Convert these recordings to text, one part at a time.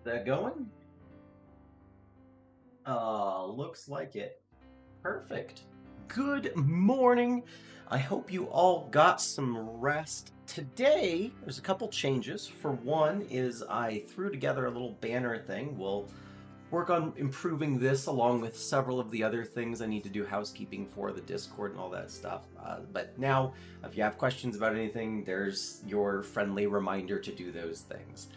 That going? Looks like it. Perfect. Good morning. I hope you all got some rest. Today, there's a couple changes. For one, is I threw together a little banner thing. We'll work on improving this along with several of the other things I need to do housekeeping for, the Discord and all that stuff. But now, if you have questions about anything, there's your friendly reminder to do those things.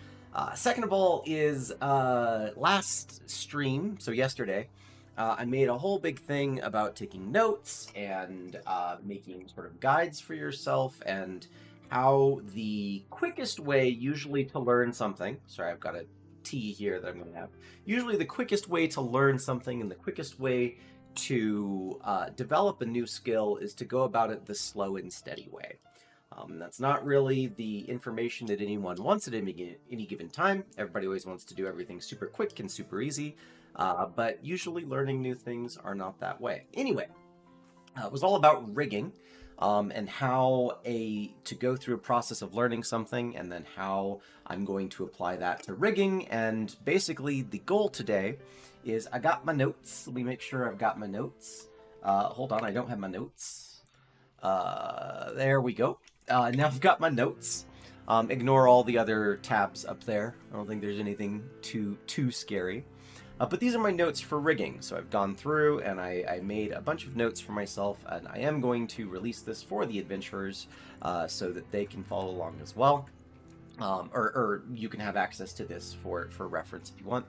Second of all, is last stream, so yesterday, I made a whole big thing about taking notes and making sort of guides for yourself and how the quickest way usually to learn something. Sorry, I've got a tea here that I'm going to have. Usually, the quickest way to learn something and the quickest way to develop a new skill is to go about it the slow and steady way. That's not really the information that anyone wants at any given time. Everybody always wants to do everything super quick and super easy, but usually learning new things are not that way. Anyway, it was all about rigging and how to go through a process of learning something and then how I'm going to apply that to rigging. And basically, the goal today is I got my notes. Let me make sure I've got my notes. Hold on, I don't have my notes. There we go. Now I've got my notes. Ignore all the other tabs up there. I don't think there's anything too scary. But these are my notes for rigging. So I've gone through and I made a bunch of notes for myself, and I am going to release this for the adventurers so that they can follow along as well. Or you can have access to this for reference if you want.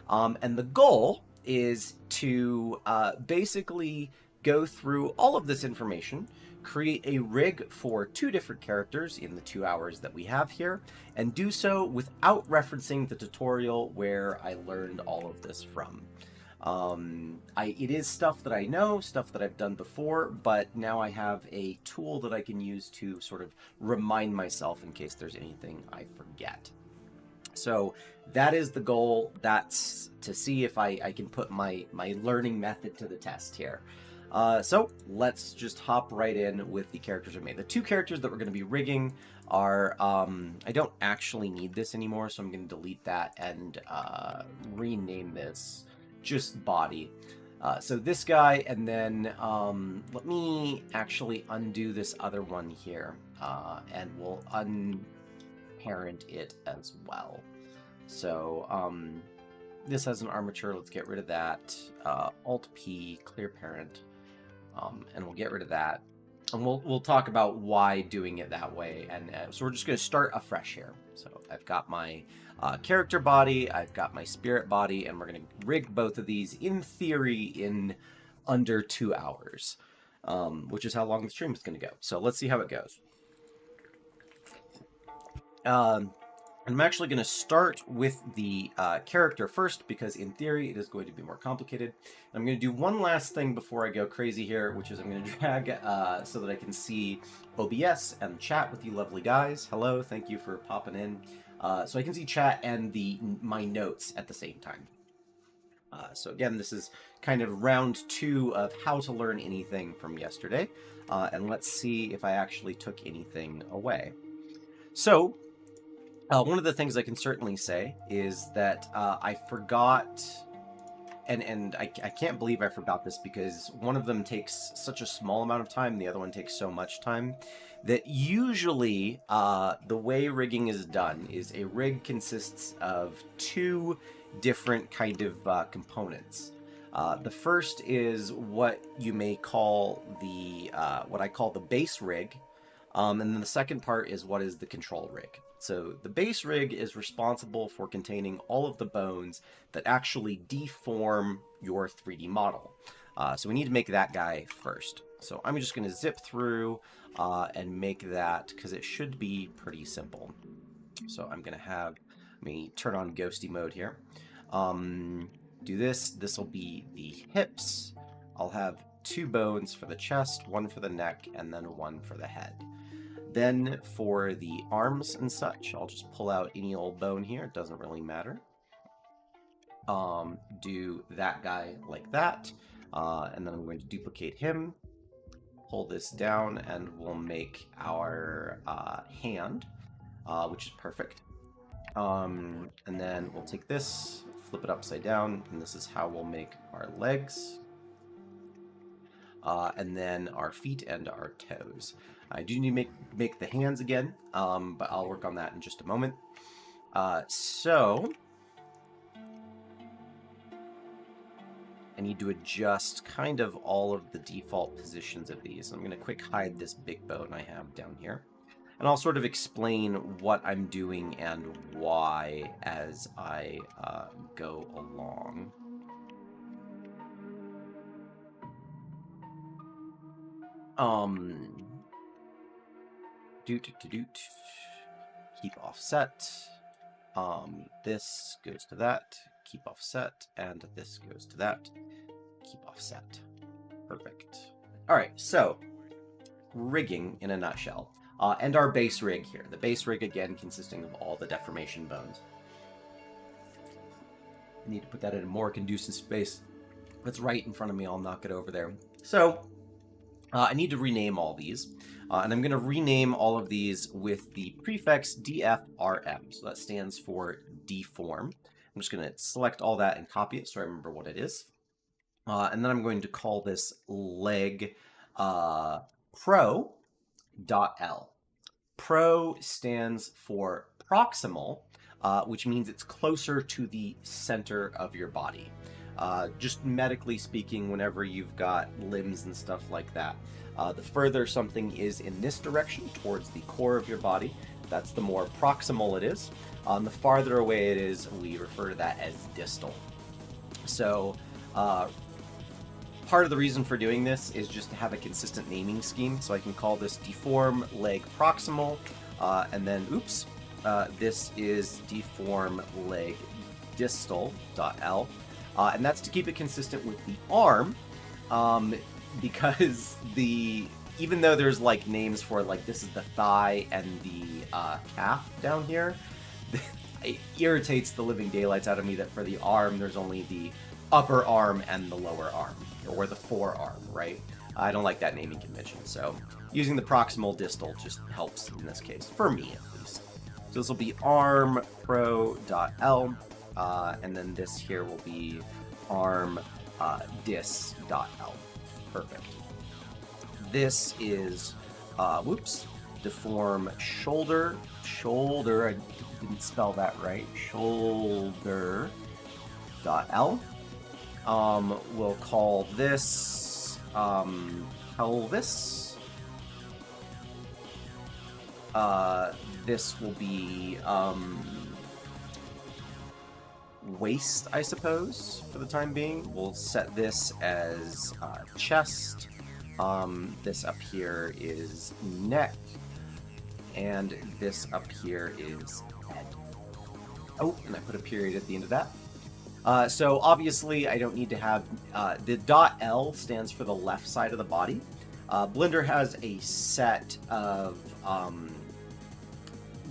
And the goal is to basically go through all of this information, create a rig for 2 different characters in the 2 hours that we have here, and do so without referencing the tutorial where I learned all of this from. It is stuff that I know, stuff that I've done before, but now I have a tool that I can use to sort of remind myself in case there's anything I forget. So that is the goal. That's to see if I can put my learning method to the test here. So let's just hop right in with the characters I made. The 2 characters that we're going to be rigging are, I don't actually need this anymore, so I'm going to delete that and rename this just body. So this guy, and then let me actually undo this other one here, and we'll unparent it as well. So this has an armature. Let's get rid of that. Alt-P, clear parent. And we'll get rid of that, and we'll talk about why doing it that way. And so we're just going to start afresh here. So I've got my character body, I've got my spirit body, and we're going to rig both of these in theory in under 2 hours, which is how long the stream is going to go. So let's see how it goes. I'm actually going to start with the character first, because in theory it is going to be more complicated. I'm going to do one last thing before I go crazy here, which is I'm going to drag so that I can see OBS and chat with you lovely guys. Hello, thank you for popping in. So I can see chat and my notes at the same time. So again, this is kind of round 2 of how to learn anything from yesterday. And let's see if I actually took anything away. So one of the things I can certainly say is that I forgot, and I can't believe I forgot this, because one of them takes such a small amount of time, the other one takes so much time, that usually the way rigging is done is a rig consists of 2 different kind of components. The first is what you may call what I call the base rig, and then the second part is what is the control rig. So the base rig is responsible for containing all of the bones that actually deform your 3D model. So we need to make that guy first. So I'm just going to zip through and make that, because it should be pretty simple. So I'm going to let me turn on ghosty mode here. Do this. This will be the hips. I'll have 2 bones for the chest, 1 for the neck, and then 1 for the head. Then for the arms and such, I'll just pull out any old bone here. It doesn't really matter. Do that guy like that. And then I'm going to duplicate him. Pull this down, and we'll make our hand, which is perfect. And then we'll take this, flip it upside down, and this is how we'll make our legs. And then our feet and our toes. I do need to make the hands again, but I'll work on that in just a moment. So I need to adjust kind of all of the default positions of these. I'm going to quick hide this big bone I have down here. And I'll sort of explain what I'm doing and why as I go along. Doot. Keep offset. This goes to that. Keep offset. And this goes to that. Keep offset. Perfect. All right, so rigging in a nutshell. And our base rig here. The base rig, again, consisting of all the deformation bones. I need to put that in a more conducive space. That's right in front of me. I'll knock it over there. So I need to rename all these. And I'm going to rename all of these with the prefix DFRM. So that stands for deform. I'm just going to select all that and copy it so I remember what it is. And then I'm going to call this leg pro.l. Pro stands for proximal, which means it's closer to the center of your body. Just medically speaking, whenever you've got limbs and stuff like that, the further something is in this direction towards the core of your body, that's the more proximal it is. The farther away it is, we refer to that as distal. So part of the reason for doing this is just to have a consistent naming scheme. So I can call this deform leg proximal, and then, this is deform leg distal.l. And that's to keep it consistent with the arm, because even though there's like names for like this is the thigh and the calf down here, it irritates the living daylights out of me that for the arm there's only the upper arm and the lower arm, or the forearm, right? I don't like that naming convention, so using the proximal distal just helps in this case, for me at least. So this will be arm pro.l. And then this here will be arm dis.l. Perfect. This is, deform shoulder. I didn't spell that right. Shoulder.l. We'll call this pelvis. This will be waist, I suppose, for the time being. We'll set this as chest. This up here is neck. And this up here is head. Oh, and I put a period at the end of that. So obviously I don't need to have, the .L stands for the left side of the body. Blender has a set of,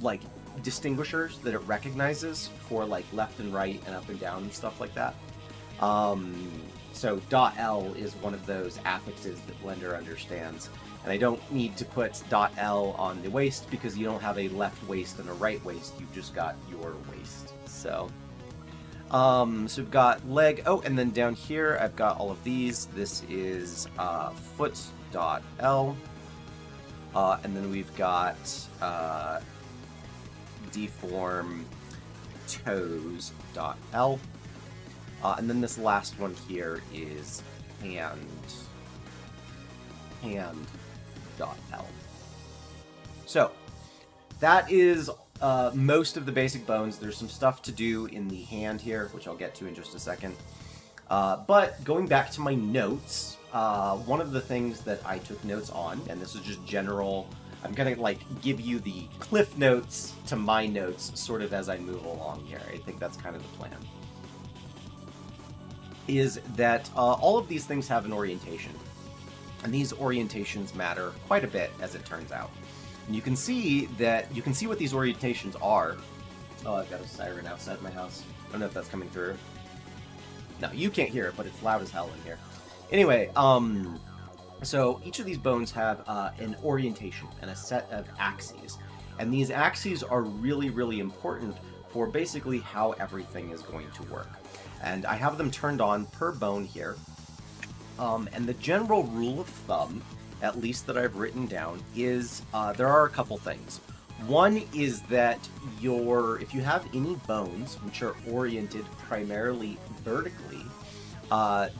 like, distinguishers that it recognizes for like left and right and up and down and stuff like that. So .L is one of those affixes that Blender understands. And I don't need to put .L on the waist because you don't have a left waist and a right waist. You've just got your waist. So we've got leg. Oh, and then down here I've got all of these. This is foot.L. And then we've got deform toes.L. And then this last one here is hand.L. So that is most of the basic bones. There's some stuff to do in the hand here, which I'll get to in just a second. But going back to my notes, one of the things that I took notes on, and this is just general, I'm gonna like give you the cliff notes to my notes sort of as I move along here. I think that's kind of the plan. Is that all of these things have an orientation. And these orientations matter quite a bit, as it turns out. And you can see what these orientations are. Oh, I've got a siren outside my house. I don't know if that's coming through. No, you can't hear it, but it's loud as hell in here. Anyway, so each of these bones have an orientation and a set of axes. And these axes are really, really important for basically how everything is going to work. And I have them turned on per bone here. And the general rule of thumb, at least that I've written down, is there are a couple things. One is that if you have any bones which are oriented primarily vertically,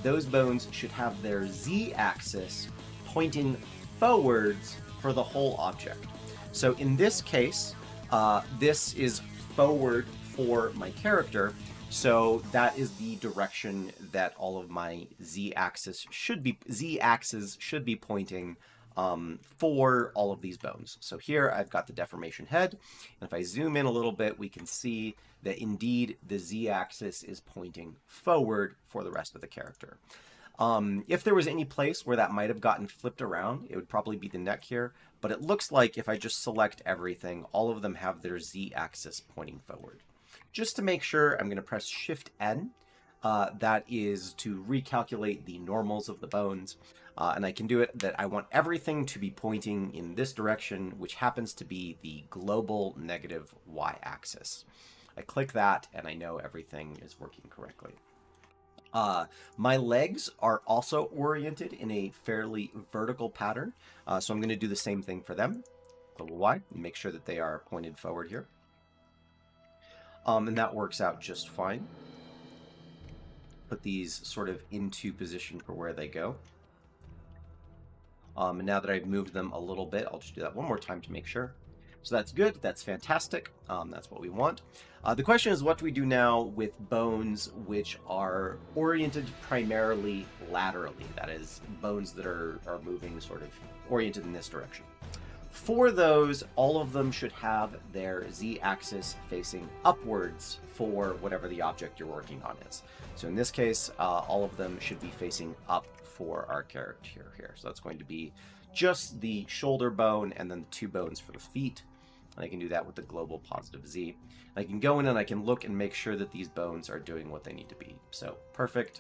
those bones should have their z-axis pointing forwards for the whole object. So in this case, this is forward for my character, so that is the direction that all of my z-axes should be pointing for all of these bones. So here I've got the deformation head, and if I zoom in a little bit, we can see that indeed the z-axis is pointing forward for the rest of the character. If there was any place where that might have gotten flipped around, it would probably be the neck here, but it looks like if I just select everything, all of them have their z-axis pointing forward. Just to make sure, I'm going to press Shift-N. That is to recalculate the normals of the bones. And I can do it that I want everything to be pointing in this direction, which happens to be the global negative y-axis. I click that, and I know everything is working correctly. My legs are also oriented in a fairly vertical pattern, so I'm going to do the same thing for them. Global Y, and make sure that they are pointed forward here. And that works out just fine. Put these sort of into position for where they go. And now that I've moved them a little bit, I'll just do that one more time to make sure. So that's good. That's fantastic. That's what we want. The question is, what do we do now with bones which are oriented primarily laterally? That is, bones that are moving sort of oriented in this direction. For those, all of them should have their z-axis facing upwards for whatever the object you're working on is. So in this case, all of them should be facing up for our character here. So that's going to be just the shoulder bone and then the two bones for the feet. And I can do that with the global positive Z. I can go in and I can look and make sure that these bones are doing what they need to be. So perfect,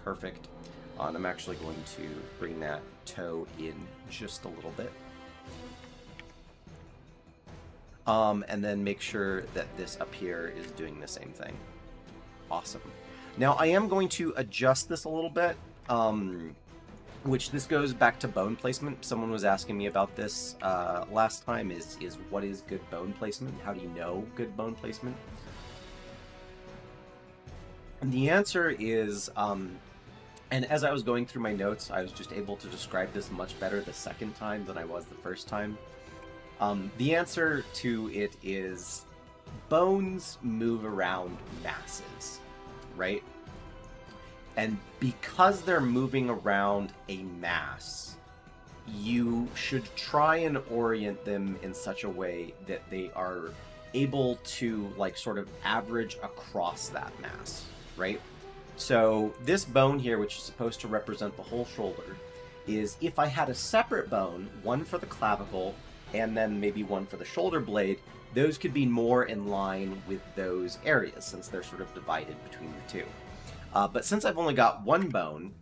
perfect. And I'm actually going to bring that toe in just a little bit. And then make sure that this up here is doing the same thing. Awesome. Now I am going to adjust this a little bit, which this goes back to bone placement. Someone was asking me about this last time, is what is good bone placement? How do you know good bone placement? And the answer is, and as I was going through my notes, I was just able to describe this much better the second time than I was the first time. The answer to it is bones move around masses, right? And because they're moving around a mass, you should try and orient them in such a way that they are able to like sort of average across that mass, right? So this bone here, which is supposed to represent the whole shoulder, is if I had a separate bone, one for the clavicle, and then maybe one for the shoulder blade, those could be more in line with those areas since they're sort of divided between the two. But since I've only got one bone,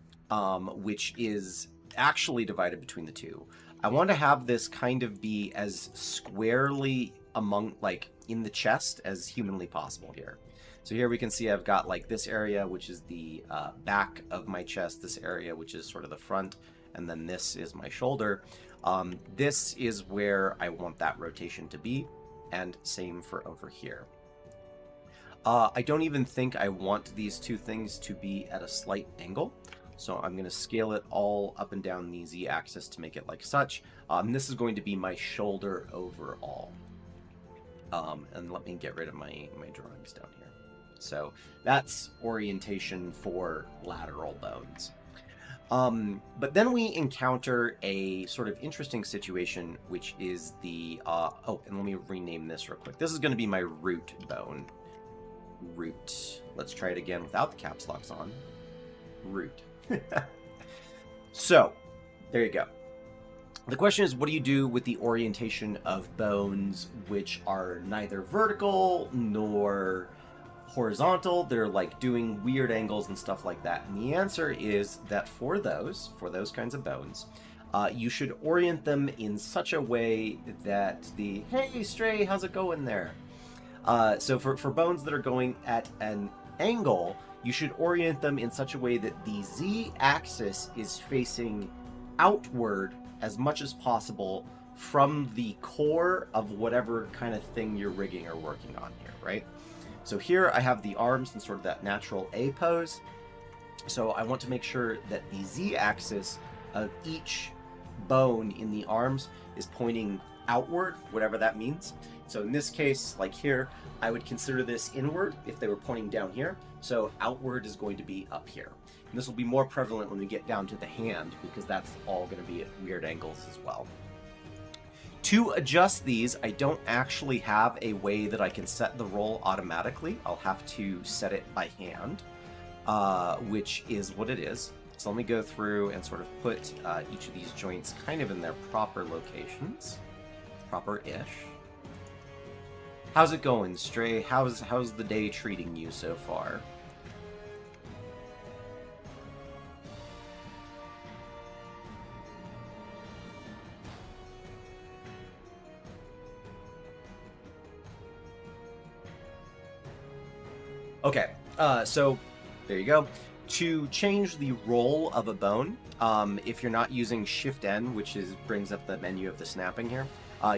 which is actually divided between the two, I want to have this kind of be as squarely among, like, in the chest as humanly possible here. So here we can see I've got like this area, which is the back of my chest, this area, which is sort of the front, and then this is my shoulder. This is where I want that rotation to be, and same for over here. I don't even think I want these two things to be at a slight angle, so I'm going to scale it all up and down the z-axis to make it like such. This is going to be my shoulder overall. And let me get rid of my drawings down here. So that's orientation for lateral bones. But then we encounter a sort of interesting situation, which is the, oh, and let me rename this real quick. This is going to be my root bone. Root. Let's try it again without the caps locks on. Root. So, there you go. The question is, what do you do with the orientation of bones which are neither vertical nor horizontal? They're like doing weird angles and stuff like that. And the answer is that for those kinds of bones, you should orient them in such a way that the, hey Stray, how's it going there? So for bones that are going at an angle, you should orient them in such a way that the z-axis is facing outward as much as possible from the core of whatever kind of thing you're rigging or working on here, right? So here I have the arms in sort of that natural A pose. So I want to make sure that the z-axis of each bone in the arms is pointing outward, whatever that means. So in this case, like here, I would consider this inward if they were pointing down here. So outward is going to be up here. And this will be more prevalent when we get down to the hand because that's all going to be at weird angles as well. To adjust these, I don't actually have a way that I can set the roll automatically. I'll have to set it by hand, which is what it is. So let me go through and sort of put each of these joints kind of in their proper locations. Proper-ish. How's it going, Stray? How's the day treating you so far? Okay, so there you go. To change the roll of a bone, if you're not using Shift-N, which brings up the menu of the snapping here,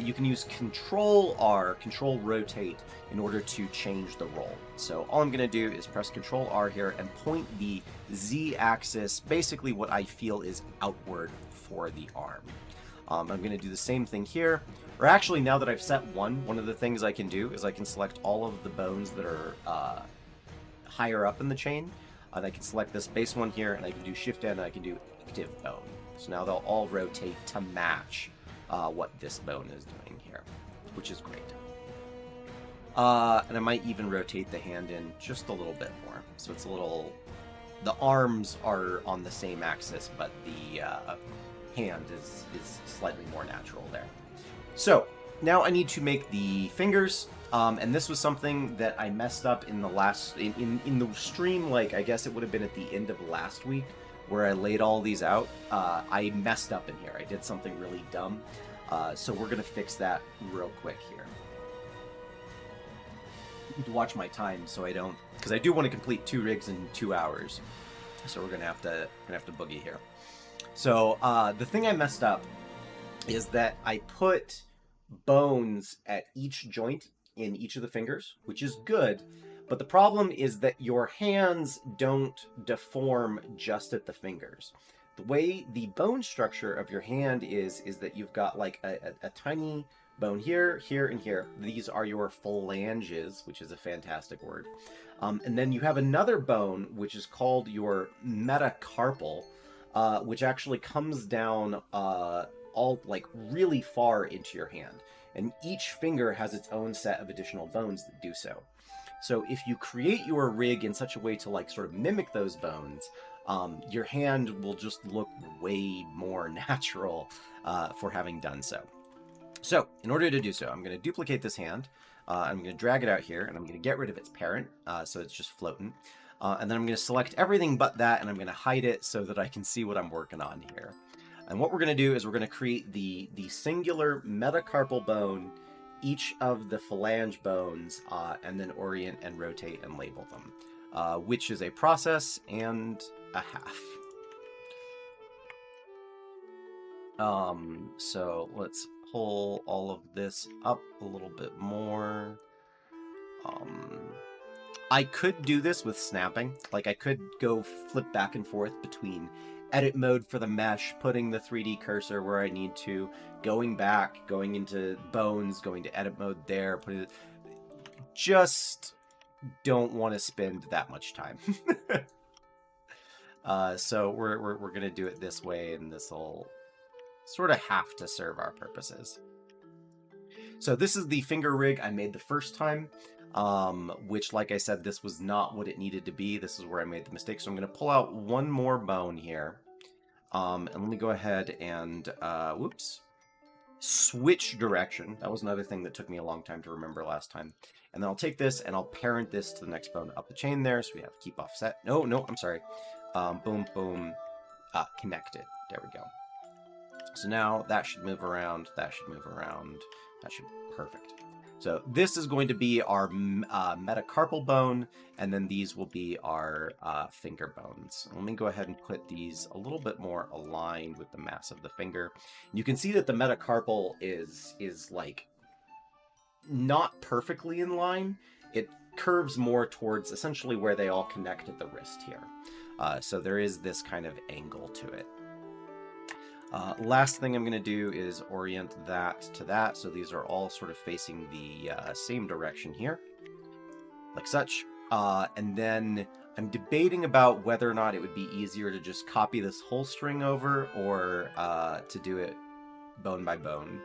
you can use Control-R, Control-Rotate, in order to change the roll. So all I'm going to do is press Control-R here and point the Z-axis, basically what I feel is outward for the arm. I'm going to do the same thing here. Or actually, now that I've set one of the things I can do is I can select all of the bones that are higher up in the chain. And I can select this base one here, and I can do Shift-N, and I can do Active Bone. So now they'll all rotate to match what this bone is doing here, which is great. And I might even rotate the hand in just a little bit more. So it's a little... The arms are on the same axis, but the hand is slightly more natural there. So now I need to make the fingers. And this was something that I messed up in the last in the stream. Like, I guess it would have been at the end of last week where I laid all these out. I messed up in here. I did something really dumb. So we're gonna fix that real quick here. I need to watch my time so I don't, because I do want to complete 2 rigs in 2 hours. So we're gonna have to boogie here. So the thing I messed up is that I put bones at each joint in each of the fingers, which is good, but the problem is that your hands don't deform just at the fingers. The way the bone structure of your hand is that you've got like a tiny bone here, here, and here. These are your phalanges, which is a fantastic word. And then you have another bone, which is called your metacarpal, which actually comes down all like really far into your hand. And each finger has its own set of additional bones that do so. So if you create your rig in such a way to like sort of mimic those bones, your hand will just look way more natural for having done so. So in order to do so, I'm going to duplicate this hand. I'm going to drag it out here, and I'm going to get rid of its parent, so it's just floating. And then I'm going to select everything but that, and I'm going to hide it so that I can see what I'm working on here. And what we're going to do is we're going to create the singular metacarpal bone, each of the phalange bones, and then orient and rotate and label them, which is a process and a half. So let's pull all of this up a little bit more. I could do this with snapping. Like, I could go flip back and forth between edit mode for the mesh, putting the 3D cursor where I need to, going back, going into bones, going to edit mode there, putting it... Just don't want to spend that much time. So we're going to do it this way, and this will sort of have to serve our purposes. So this is the finger rig I made the first time. Which, like I said, this was not what it needed to be. This is where I made the mistake. So I'm going to pull out one more bone here. And let me go ahead and, switch direction. That was another thing that took me a long time to remember last time. And then I'll take this and I'll parent this to the next bone up the chain there. So we have keep offset. No, I'm sorry. Boom, boom, connected. There we go. So now that should move around. That should move around. That should be perfect. So this is going to be our metacarpal bone, and then these will be our finger bones. Let me go ahead and put these a little bit more aligned with the mass of the finger. You can see that the metacarpal is like not perfectly in line. It curves more towards essentially where they all connect at the wrist here. So there is this kind of angle to it. Last thing I'm going to do is orient that to that. So these are all sort of facing the same direction here, like such. And then I'm debating about whether or not it would be easier to just copy this whole string over or to do it bone by bone.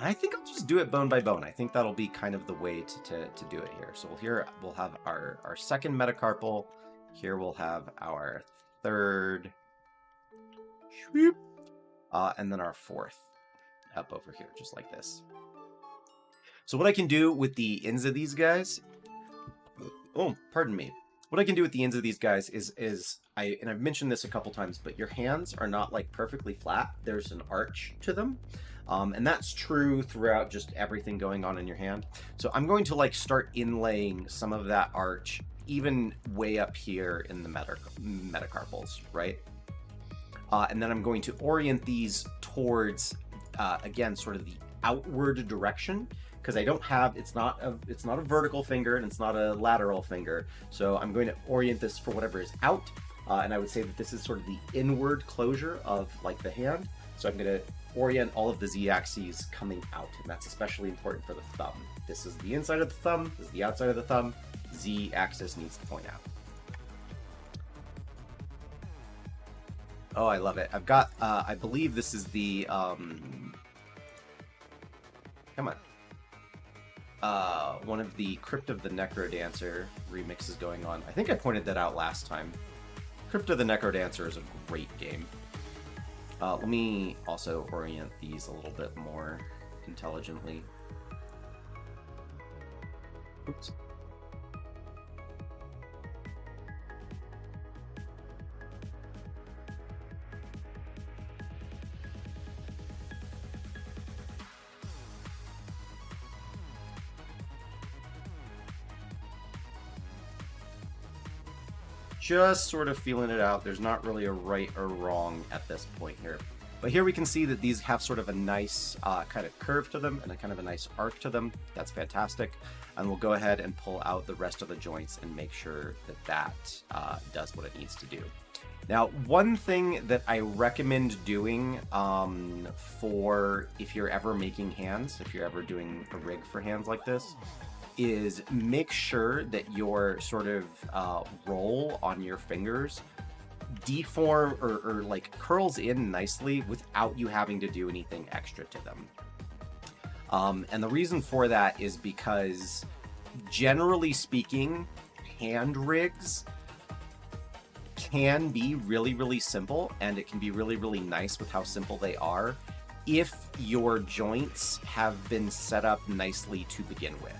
I think I'll just do it bone by bone. I think that'll be kind of the way to do it here. So here we'll have our second metacarpal. Here we'll have our third. And then our fourth up over here, just like this. So what I can do with the ends of these guys, oh, pardon me. What I can do with the ends of these guys is and I've mentioned this a couple times, but your hands are not like perfectly flat. There's an arch to them. And that's true throughout just everything going on in your hand. So I'm going to like start inlaying some of that arch even way up here in the metacarpals, right? And then I'm going to orient these towards, again, sort of the outward direction, because I don't have, it's not a vertical finger and it's not a lateral finger. So I'm going to orient this for whatever is out. And I would say that this is sort of the inward closure of like the hand. So I'm going to orient all of the z-axes coming out, and that's especially important for the thumb. This is the inside of the thumb, this is the outside of the thumb. Z-axis needs to point out. Oh, I love it. I've got, I believe this is the, come on. One of the Crypt of the Necrodancer remixes going on. I think I pointed that out last time. Crypt of the Necrodancer is a great game. Let me also orient these a little bit more intelligently. Oops. Just sort of feeling it out. There's not really a right or wrong at this point here. But here we can see that these have sort of a nice kind of curve to them and a kind of a nice arc to them. That's fantastic. And we'll go ahead and pull out the rest of the joints and make sure that that does what it needs to do. Now, one thing that I recommend doing for if you're ever making hands, if you're ever doing a rig for hands like this, is make sure that your sort of roll on your fingers deform or like curls in nicely without you having to do anything extra to them. And the reason for that is because, generally speaking, hand rigs can be really, really simple, and it can be really, really nice with how simple they are if your joints have been set up nicely to begin with,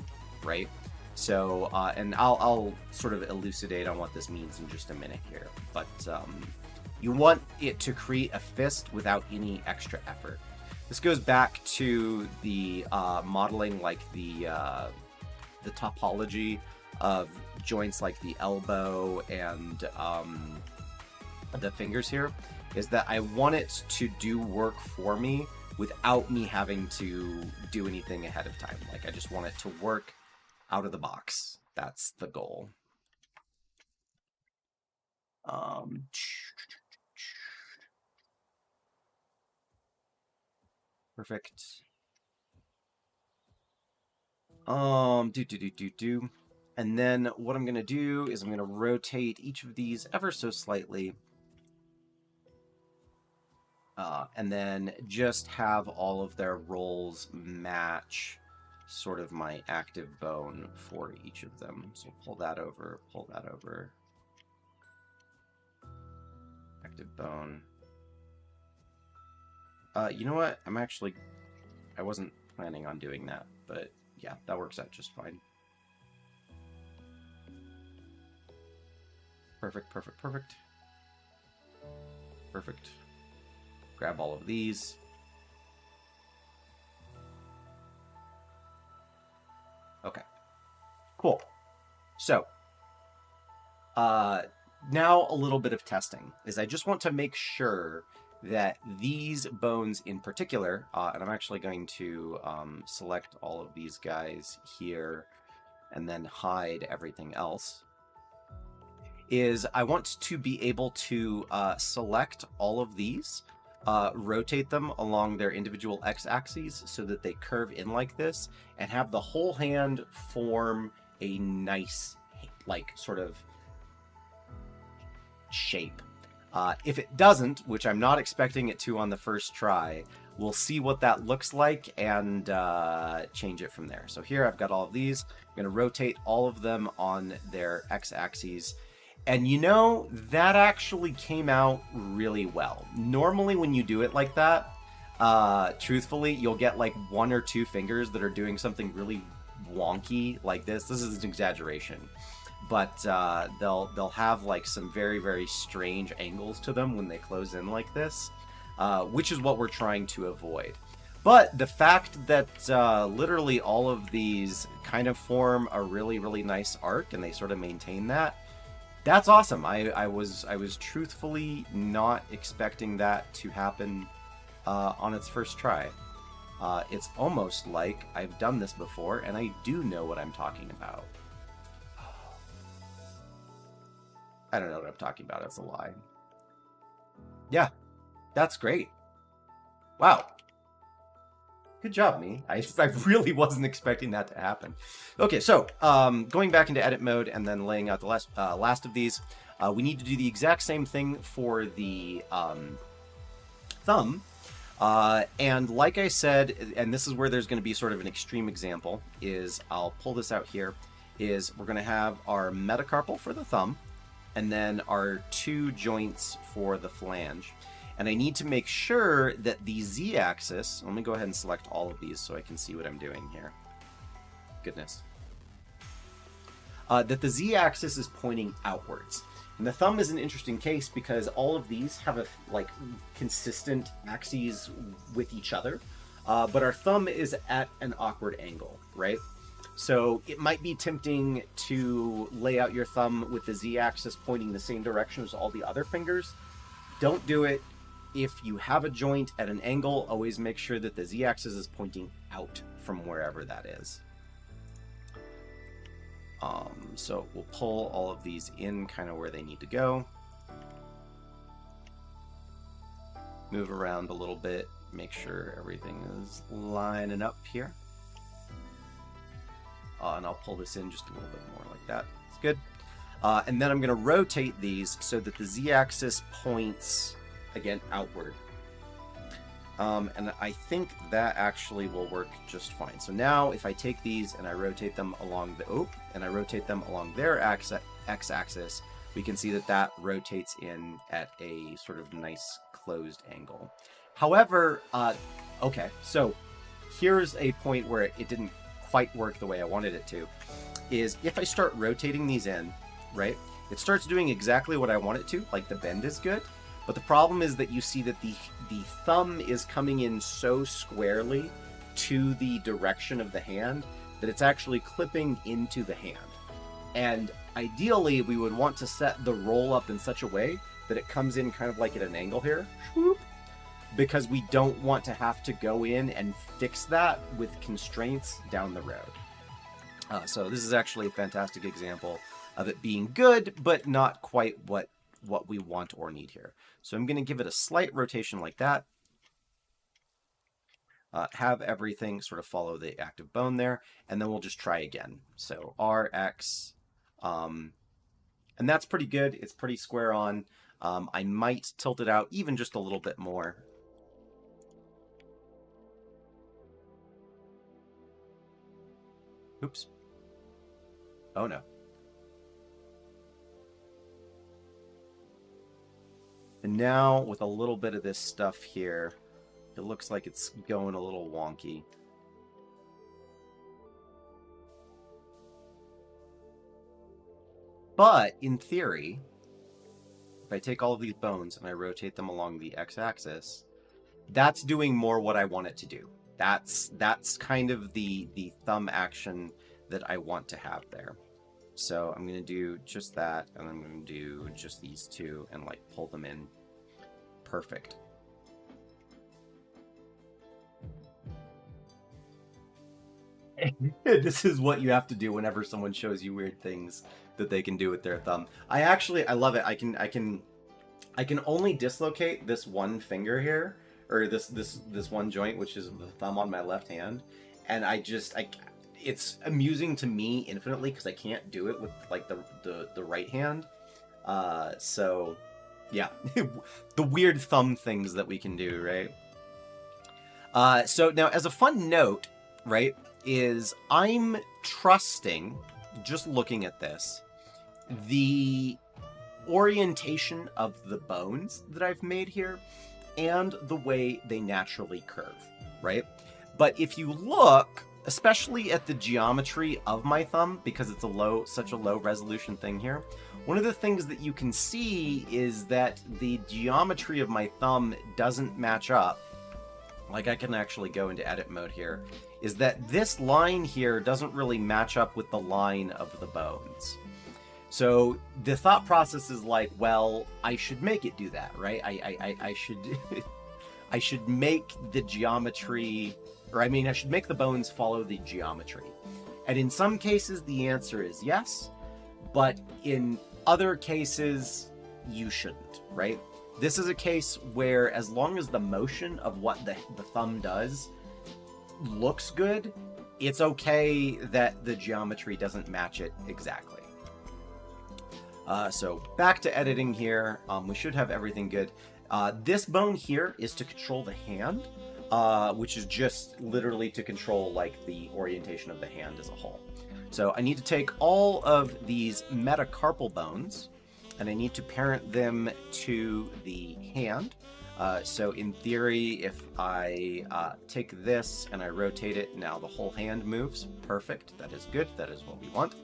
right? So, and I'll sort of elucidate on what this means in just a minute here, but you want it to create a fist without any extra effort. This goes back to the modeling, like the topology of joints like the elbow and the fingers here, is that I want it to do work for me without me having to do anything ahead of time. Like, I just want it to work out of the box. That's the goal. Perfect. And then what I'm gonna do is I'm gonna rotate each of these ever so slightly. And then just have all of their rolls match sort of my active bone for each of them. So pull that over, active bone. You know what? I wasn't planning on doing that, but yeah, that works out just fine. Perfect. Perfect. Grab all of these. Cool. So, now a little bit of testing is I just want to make sure that these bones in particular, and I'm actually going to select all of these guys here and then hide everything else, is I want to be able to select all of these, rotate them along their individual x-axes so that they curve in like this, and have the whole hand form a nice, like, sort of shape. If it doesn't, which I'm not expecting it to on the first try, we'll see what that looks like and change it from there. So here I've got all of these. I'm going to rotate all of them on their x-axes. And you know, that actually came out really well. Normally when you do it like that, truthfully, you'll get like 1 or 2 fingers that are doing something really wonky like this. This is an exaggeration. But they'll have like some very, very strange angles to them when they close in like this, which is what we're trying to avoid. But the fact that literally all of these kind of form a really, really nice arc and they sort of maintain that, that's awesome. I was truthfully not expecting that to happen on its first try. It's almost like I've done this before and I do know what I'm talking about. I don't know what I'm talking about. That's a lie. Yeah, that's great. Wow. Good job, me. I really wasn't expecting that to happen. Okay, so going back into edit mode and then laying out the last of these, we need to do the exact same thing for the thumb. And like I said, and this is where there's going to be sort of an extreme example, is I'll pull this out here, is we're going to have our metacarpal for the thumb, and then our 2 joints for the flange. And I need to make sure that the z-axis, let me go ahead and select all of these so I can see what I'm doing here. Goodness. That the z-axis is pointing outwards. And the thumb is an interesting case because all of these have a consistent axes with each other. But our thumb is at an awkward angle, right? So it might be tempting to lay out your thumb with the z-axis pointing the same direction as all the other fingers. Don't do it. If you have a joint at an angle, always make sure that the z-axis is pointing out from wherever that is. So we'll pull all of these in kind of where they need to go. Move around a little bit, make sure everything is lining up here. And I'll pull this in just a little bit more like that. It's good. And then I'm going to rotate these so that the z-axis points, again, outward. And I think that actually will work just fine. So now if I take these and I rotate them along their x-axis, we can see that that rotates in at a sort of nice closed angle. However, okay, so here's a point where it didn't quite work the way I wanted it to, is if I start rotating these in, right, it starts doing exactly what I want it to, like the bend is good, but the problem is that you see that the thumb is coming in so squarely to the direction of the hand that it's actually clipping into the hand. And ideally, we would want to set the roll up in such a way that it comes in kind of like at an angle here, because we don't want to have to go in and fix that with constraints down the road. So this is actually a fantastic example of it being good, but not quite what we want or need here. So I'm going to give it a slight rotation like that. Have everything sort of follow the active bone there, and then we'll just try again. So RX, and that's pretty good. It's pretty square on. I might tilt it out even just a little bit more. Oops. Oh no. And now with a little bit of this stuff here, it looks like it's going a little wonky. But in theory, if I take all of these bones and I rotate them along the x-axis, that's doing more what I want it to do. That's kind of the thumb action that I want to have there. So I'm going to do just that, and I'm going to do just these two and like pull them in. Perfect. This is what you have to do whenever someone shows you weird things that they can do with their thumb. I love it. I can only dislocate this one finger here, or this one joint, which is the thumb on my left hand, and it's amusing to me infinitely because I can't do it with like the right hand. So yeah, the weird thumb things that we can do, right? So now as a fun note, right, is I'm trusting, just looking at this, the orientation of the bones that I've made here and the way they naturally curve, right? But if you look, especially at the geometry of my thumb, because it's such a low resolution thing here, one of the things that you can see is that the geometry of my thumb doesn't match up. Like I can actually go into edit mode here, is that this line here doesn't really match up with the line of the bones. So the thought process is like, well, I should make it do that, right? I should I should make the geometry, or I mean, I should make the bones follow the geometry. And in some cases, the answer is yes, but in other cases, you shouldn't, right? This is a case where as long as the motion of what the thumb does looks good, it's okay that the geometry doesn't match it exactly. So back to editing here. We should have everything good. This bone here is to control the hand, which is just literally to control like the orientation of the hand as a whole. So I need to take all of these metacarpal bones and I need to parent them to the hand. So in theory, if I take this and I rotate it, now the whole hand moves. Perfect. That is good. That is what we want.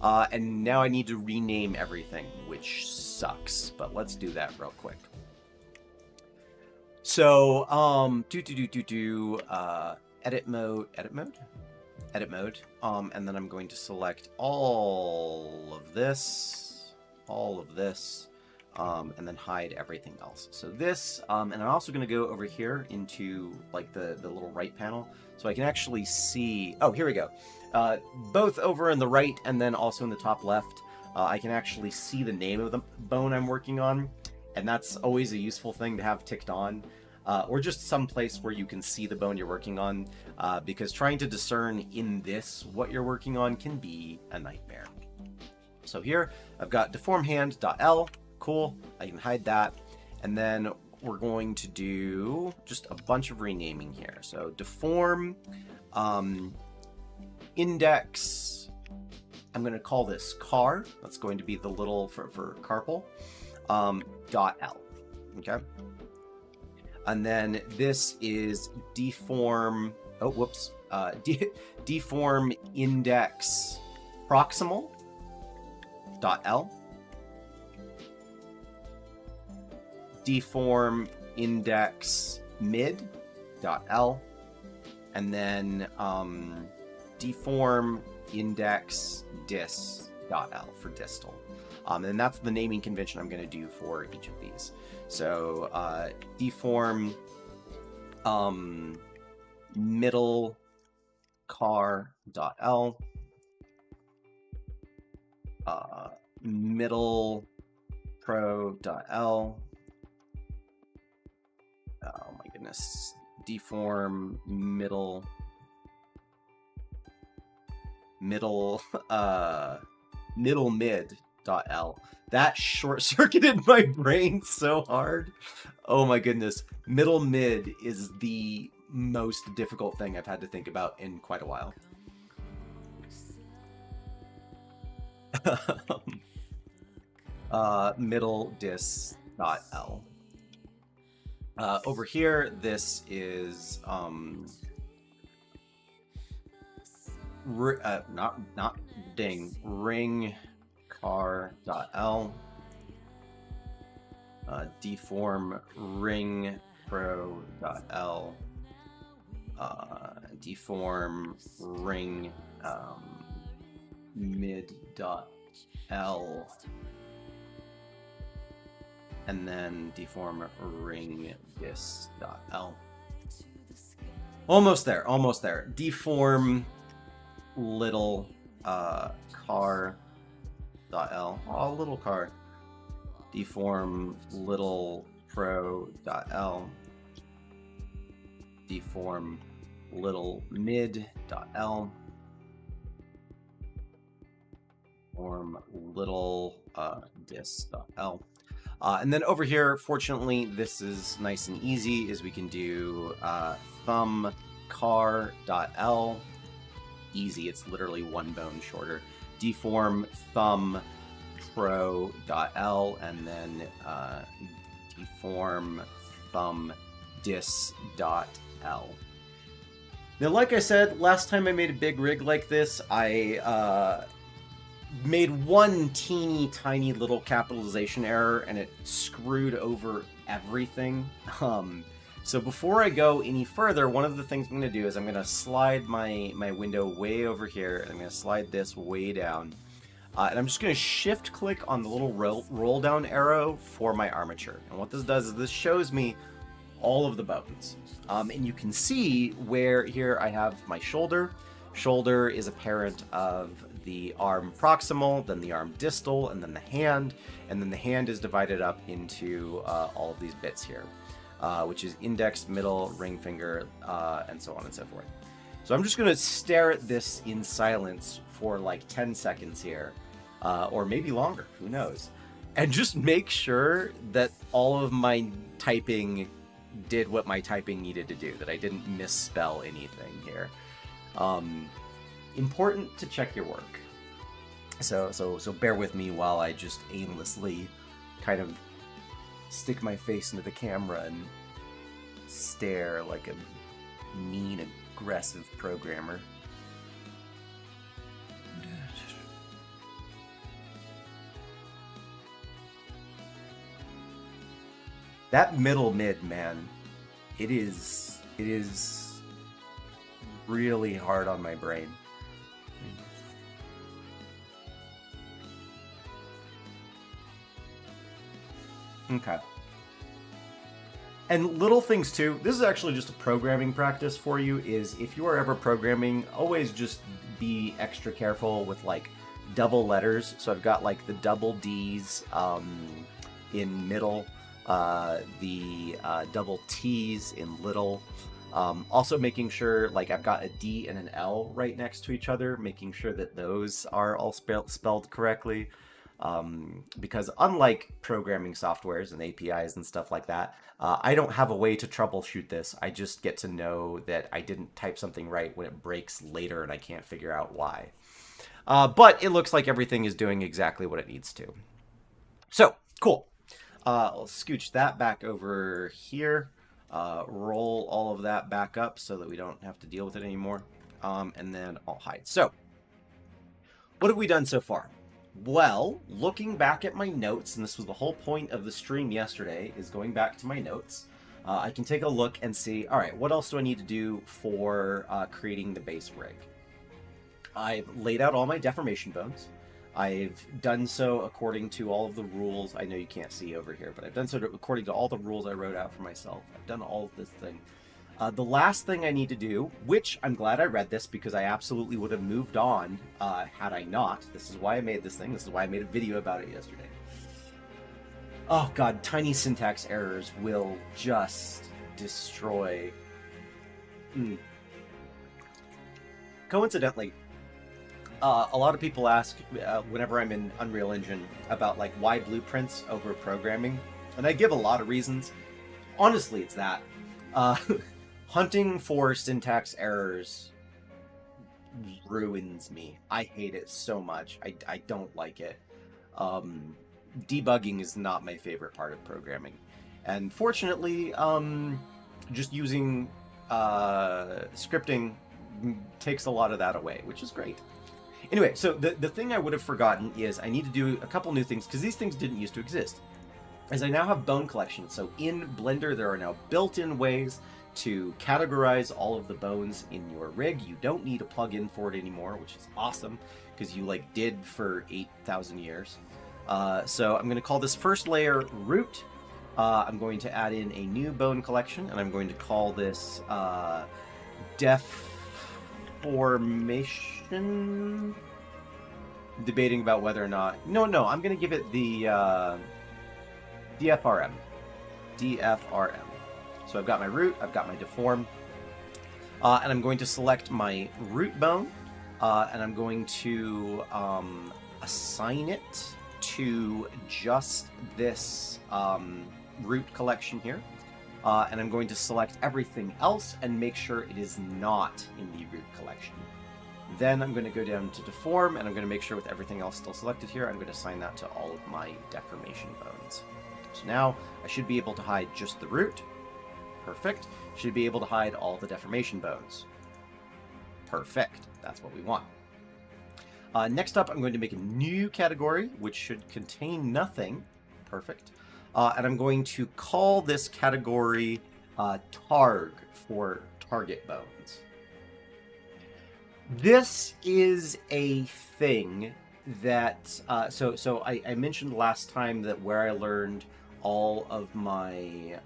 And now I need to rename everything, which sucks, but let's do that real quick. So, edit mode, and then I'm going to select all of this, and then hide everything else. So this, and I'm also going to go over here into like the little right panel, so I can actually see, oh, here we go. Both over in the right and then also in the top left, I can actually see the name of the bone I'm working on, and that's always a useful thing to have ticked on, or just some place where you can see the bone you're working on, because trying to discern in this what you're working on can be a nightmare. So here I've got deform hand.l, cool, I can hide that, and then we're going to do just a bunch of renaming here. So deform index, I'm going to call this car, that's going to be the little for carpal, .l, okay? And then this is deform, oh, whoops, deform index proximal, .l, deform index mid, .l, and then deform index dis.l for distal. And that's the naming convention I'm going to do for each of these. So deform middle car.l, middle pro.l, oh my goodness, deform middle mid.l. That short-circuited my brain so hard. Oh my goodness. Middle mid is the most difficult thing I've had to think about in quite a while. Middle dis.l. Over here, this is not ding, ring car.l, deform ring pro.l, deform ring mid dot L, and then deform ring dis dot L. Almost there, almost there. Deform little car dot L. Oh, little car. Deform little pro dot L. Deform little mid dot L. Deform little dis dot L. And then over here, fortunately, this is nice and easy, is we can do thumb car dot L. Easy, it's literally one bone shorter. Deform thumb pro dot L, and then deform thumb dis dot L. Now, like I said, last time I made a big rig like this, I made one teeny tiny little capitalization error, and it screwed over everything. So before I go any further, one of the things I'm going to do is I'm going to slide my window way over here, and I'm going to slide this way down. And I'm just going to shift click on the little roll down arrow for my armature. And what this does is this shows me all of the bones. And you can see where here I have my shoulder. Shoulder is a parent of the arm proximal, then the arm distal, and then the hand. And then the hand is divided up into all of these bits here, which is index, middle, ring finger, and so on and so forth. So I'm just going to stare at this in silence for like 10 seconds here, or maybe longer, who knows. And just make sure that all of my typing did what my typing needed to do, that I didn't misspell anything here. Important to check your work. So bear with me while I just aimlessly kind of stick my face into the camera and stare like a mean, aggressive programmer. That middle mid, man, it is really hard on my brain. Okay. And little things too, this is actually just a programming practice for you, is if you are ever programming, always just be extra careful with like double letters. So I've got like the double D's in middle, the double T's in little. Also making sure, like I've got a D and an L right next to each other, making sure that those are all spelled correctly. Because unlike programming softwares and APIs and stuff like that, I don't have a way to troubleshoot this. I just get to know that I didn't type something right when it breaks later and I can't figure out why. But it looks like everything is doing exactly what it needs to. So, cool. I'll scooch that back over here. Roll all of that back up so that we don't have to deal with it anymore. And then I'll hide. So, what have we done so far? Well, looking back at my notes, and this was the whole point of the stream yesterday, is going back to my notes. I can take a look and see, all right, what else do I need to do for creating the base rig? I've laid out all my deformation bones. I've done so according to all of the rules. I know you can't see over here, but I've done so according to all the rules I wrote out for myself. I've done all of this thing. The last thing I need to do, which I'm glad I read this because I absolutely would have moved on had I not. This is why I made this thing. This is why I made a video about it yesterday. Oh god, tiny syntax errors will just destroy. Coincidentally, a lot of people ask whenever I'm in Unreal Engine about like why blueprints over programming, and I give a lot of reasons. Honestly, it's that. Hunting for syntax errors ruins me. I hate it so much. I don't like it. Debugging is not my favorite part of programming. And fortunately, just using scripting takes a lot of that away, which is great. Anyway, so the thing I would have forgotten is I need to do a couple new things, because these things didn't used to exist. As I now have bone collection, so in Blender there are now built-in ways to categorize all of the bones in your rig. You don't need a plug-in for it anymore, which is awesome, because you like did for 8,000 years. So I'm going to call this first layer root. I'm going to add in a new bone collection, and I'm going to call this deformation. Debating about whether or not... No, I'm going to give it the DFRM. DFRM. So I've got my root, I've got my deform, and I'm going to select my root bone, and I'm going to assign it to just this root collection here, and I'm going to select everything else and make sure it is not in the root collection. Then I'm going to go down to deform, and I'm going to make sure with everything else still selected here, I'm going to assign that to all of my deformation bones. So now I should be able to hide just the root. Perfect. Should be able to hide all the deformation bones. Perfect. That's what we want. Next up, I'm going to make a new category, which should contain nothing. Perfect. And I'm going to call this category Targ for target bones. This is a thing that, so I mentioned last time that where I learned all of my,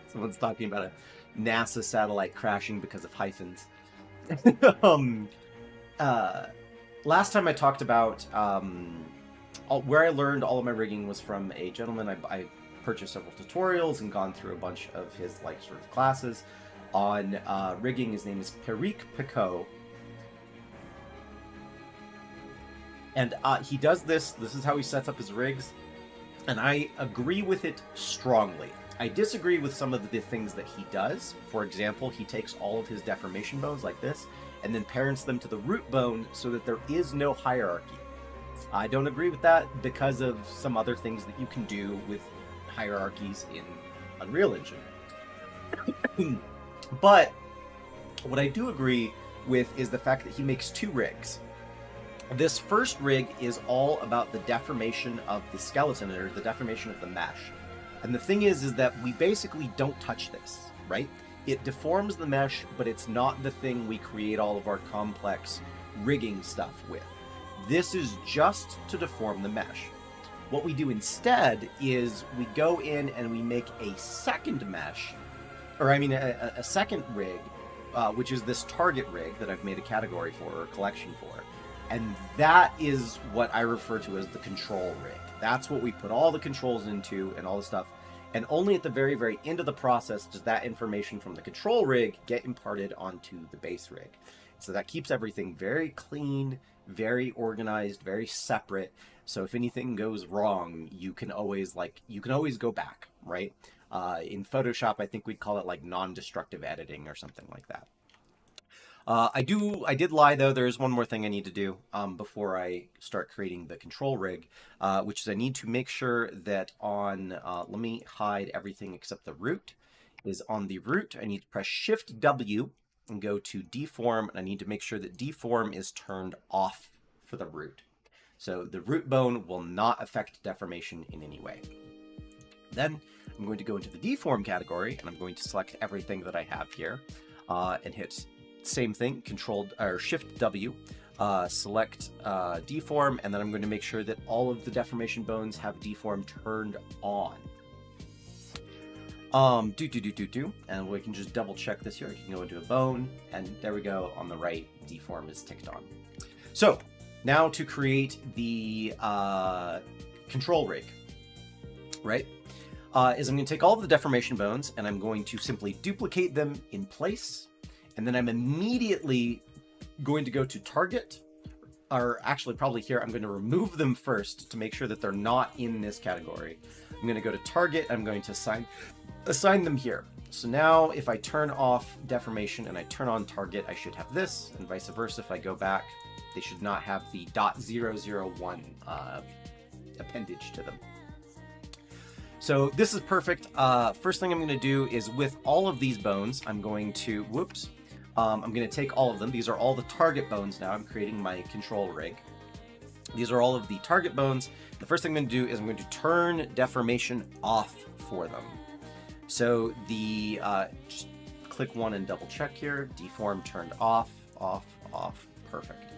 someone's talking about a NASA satellite crashing because of hyphens. Last time I talked about where I learned all of my rigging was from a gentleman. I purchased several tutorials and gone through a bunch of his like sort of classes on rigging. His name is Perique Picot. And he does this. This is how he sets up his rigs. And I agree with it strongly. I disagree with some of the things that he does. For example, he takes all of his deformation bones like this and then parents them to the root bone so that there is no hierarchy. I don't agree with that because of some other things that you can do with hierarchies in Unreal Engine. But what I do agree with is the fact that he makes two rigs. This first rig is all about the deformation of the skeleton, or the deformation of the mesh. And the thing is that we basically don't touch this, right? It deforms the mesh, but it's not the thing we create all of our complex rigging stuff with. This is just to deform the mesh. What we do instead is we go in and we make a second mesh, or I mean a second rig, which is this target rig that I've made a category for, or a collection for. And that is what I refer to as the control rig. That's what we put all the controls into and all the stuff. And only at the very, very end of the process does that information from the control rig get imparted onto the base rig. So that keeps everything very clean, very organized, very separate. So if anything goes wrong, you can always go back, right? In Photoshop, I think we'd call it like non-destructive editing or something like that. I did lie though. There is one more thing I need to do before I start creating the control rig, which is I need to make sure that on, let me hide everything except the root, is on the root. I need to press Shift W and go to deform, and I need to make sure that deform is turned off for the root. So the root bone will not affect deformation in any way. Then I'm going to go into the deform category, and I'm going to select everything that I have here and hit same thing, Shift W, select deform, and then I'm going to make sure that all of the deformation bones have deform turned on. And we can just double check this here. I can go into a bone, and there we go. On the right, deform is ticked on. So now to create the control rig, right? Is I'm going to take all of the deformation bones, and I'm going to simply duplicate them in place. And then I'm immediately going to go to target, or actually probably here, I'm going to remove them first to make sure that they're not in this category. I'm going to go to target, I'm going to assign them here. So now if I turn off deformation and I turn on target, I should have this, and vice versa. If I go back, they should not have the .001 appendage to them. So this is perfect. First thing I'm going to do is with all of these bones, I'm going to, I'm going to take all of them. These are all the target bones now. I'm creating my control rig. These are all of the target bones. The first thing I'm going to do is I'm going to turn deformation off for them. So the just click one and double check here. Deform turned off, off, off. Perfect.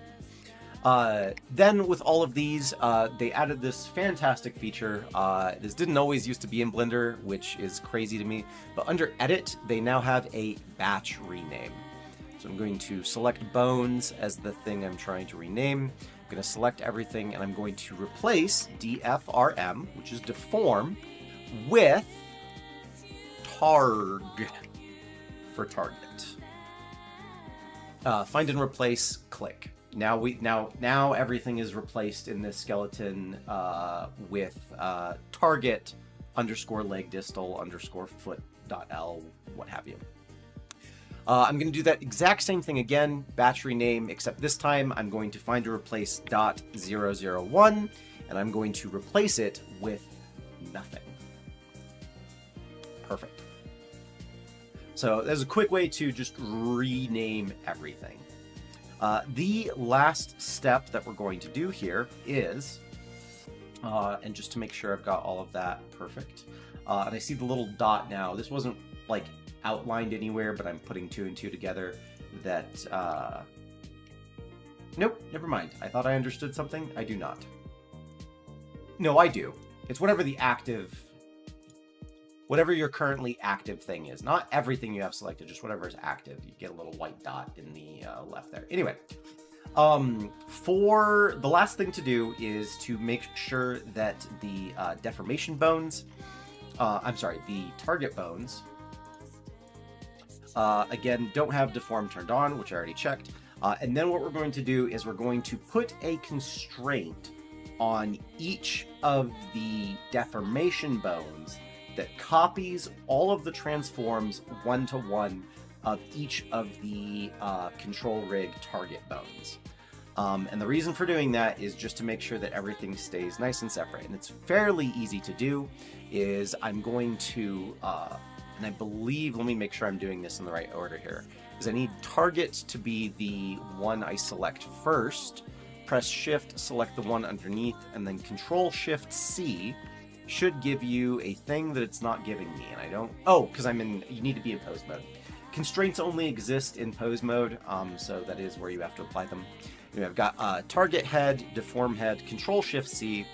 Then with all of these, they added this fantastic feature. This didn't always used to be in Blender, which is crazy to me. But under Edit, they now have a batch rename. So I'm going to select bones as the thing I'm trying to rename. I'm going to select everything, and I'm going to replace DFRM, which is deform, with targ for target. Find and replace, click. Now everything is replaced in this skeleton with target underscore leg distal underscore foot dot L, what have you. I'm going to do that exact same thing again, batch rename, except this time I'm going to find and replace .001, and I'm going to replace it with nothing. Perfect. So there's a quick way to just rename everything. The last step that we're going to do here is, and just to make sure I've got all of that perfect, and I see the little dot now. This wasn't like outlined anywhere, but I'm putting two and two together that, nope, never mind. I thought I understood something. I do not. No, I do. It's whatever the active, whatever your currently active thing is. Not everything you have selected, just whatever is active. You get a little white dot in the left there. Anyway, for the last thing to do is to make sure that the deformation bones, the target bones, again, don't have deform turned on, which I already checked. And then what we're going to do is we're going to put a constraint on each of the deformation bones that copies all of the transforms one-to-one of each of the control rig target bones. And the reason for doing that is just to make sure that everything stays nice and separate. And it's fairly easy to do, is I'm going to, and I believe, let me make sure I'm doing this in the right order here, is I need target to be the one I select first, press shift, select the one underneath, and then control shift C should give you a thing that it's not giving me, and I don't, because you need to be in pose mode. Constraints only exist in pose mode, so that is where you have to apply them. Anyway, I've got target head, deform head, control shift C.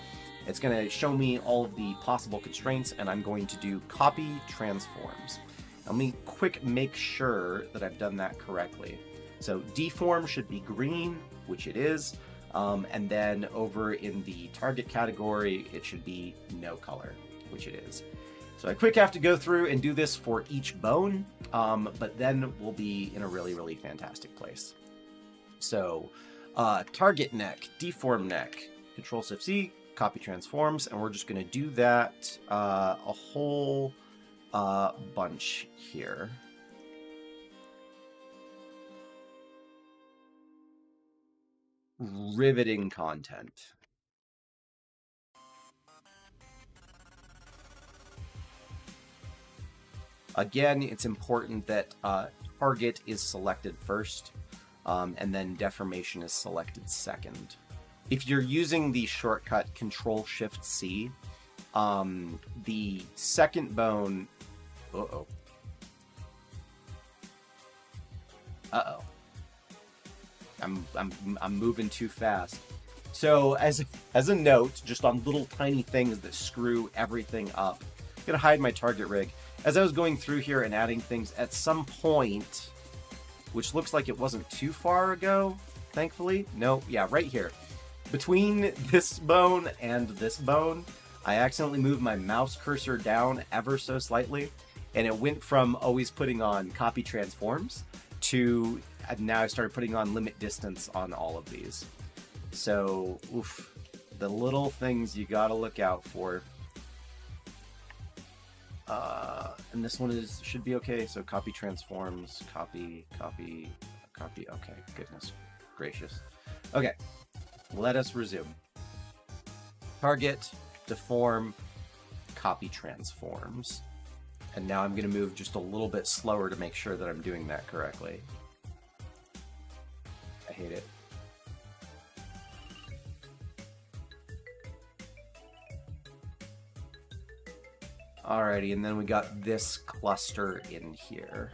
It's going to show me all of the possible constraints, and I'm going to do copy transforms. Let me make sure that I've done that correctly. So deform should be green, which it is. And then over in the target category, it should be no color, which it is. So I quick have to go through and do this for each bone, but then we'll be in a really, really fantastic place. So target neck, deform neck, control shift C, copy transforms, and we're just going to do that a whole bunch here. Riveting content. Again, it's important that target is selected first, and then deformation is selected second. If you're using the shortcut Control Shift C, the second bone. Uh-oh. I'm moving too fast. So as a note, just on little tiny things that screw everything up, I'm gonna hide my target rig. As I was going through here and adding things, at some point, which looks like it wasn't too far ago, thankfully. No, yeah, right here. Between this bone and this bone, I accidentally moved my mouse cursor down ever so slightly, and it went from always putting on copy transforms to now I started putting on limit distance on all of these. So, oof, the little things you gotta look out for. And this one should be okay. So copy transforms, copy. Okay, goodness gracious. Okay, let us resume. Target, deform, copy transforms. And now I'm gonna move just a little bit slower to make sure that I'm doing that correctly. I hate it. Alrighty, and then we got this cluster in here.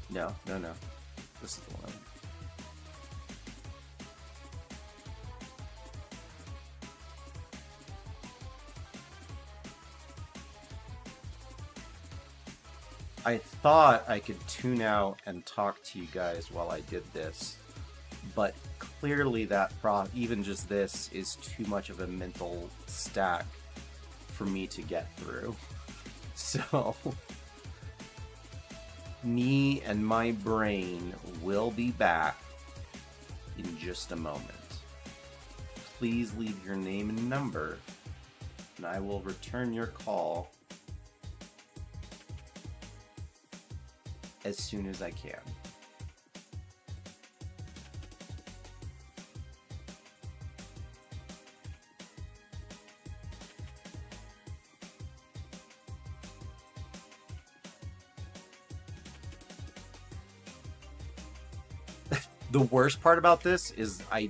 No. This is the one. I thought I could tune out and talk to you guys while I did this, but clearly that even just this is too much of a mental stack for me to get through. So me and my brain will be back in just a moment. Please leave your name and number, and I will return your call as soon as I can. The worst part about this is I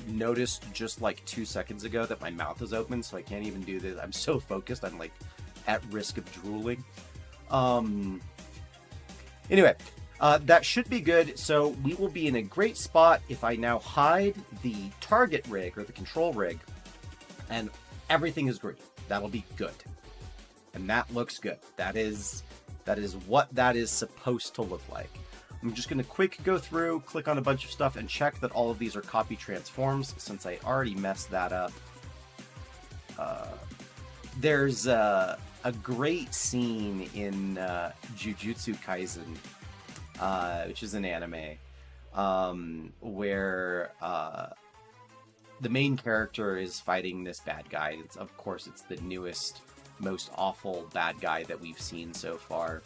noticed just like 2 seconds ago that my mouth is open, so I can't even do this. I'm so focused, I'm like at risk of drooling. Anyway, that should be good. So we will be in a great spot if I now hide the target rig or the control rig, and everything is green. That'll be good. And that looks good. That is what that is supposed to look like. I'm just going to quick go through, click on a bunch of stuff, and check that all of these are copy transforms, since I already messed that up. There's a great scene in Jujutsu Kaisen, which is an anime, where the main character is fighting this bad guy. Of course, it's the newest, most awful bad guy that we've seen so far.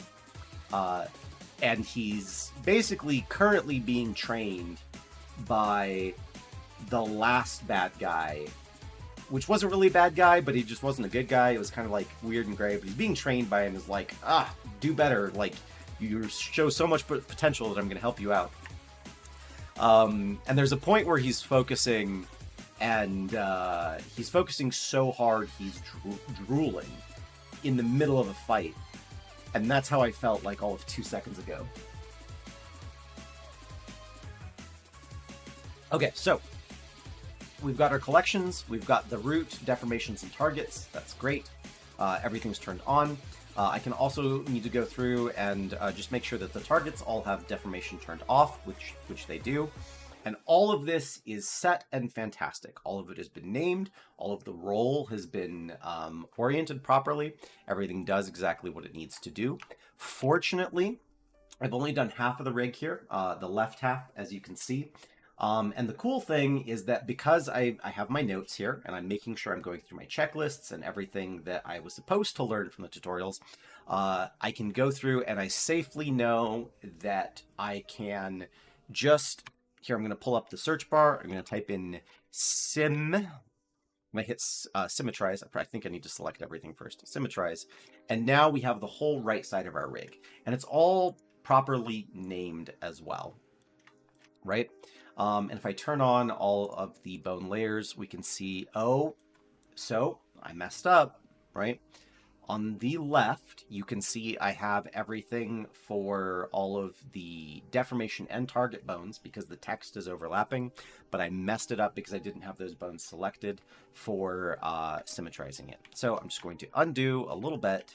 And he's basically currently being trained by the last bad guy, which wasn't really a bad guy, but he just wasn't a good guy. It was kind of like weird and gray, but he's being trained by him as like, do better. Like, you show so much potential that I'm going to help you out. And there's a point where he's focusing, and he's focusing so hard he's drooling in the middle of a fight. And that's how I felt like all of 2 seconds ago. Okay, so we've got our collections, we've got the root, deformations, and targets. That's great. Everything's turned on. I can also need to go through and just make sure that the targets all have deformation turned off, which they do. And all of this is set and fantastic. All of it has been named. All of the role has been oriented properly. Everything does exactly what it needs to do. Fortunately, I've only done half of the rig here, the left half, as you can see. And the cool thing is that because I have my notes here, and I'm making sure I'm going through my checklists and everything that I was supposed to learn from the tutorials, I can go through and I safely know that I can just... Here, I'm going to pull up the search bar. I'm going to type in sim. I'm going to hit symmetrize. I think I need to select everything first. Symmetrize. And now we have the whole right side of our rig. And it's all properly named as well. Right? And if I turn on all of the bone layers, we can see, oh, so I messed up, right? On the left, you can see I have everything for all of the deformation and target bones because the text is overlapping, but I messed it up because I didn't have those bones selected for symmetrizing it. So I'm just going to undo a little bit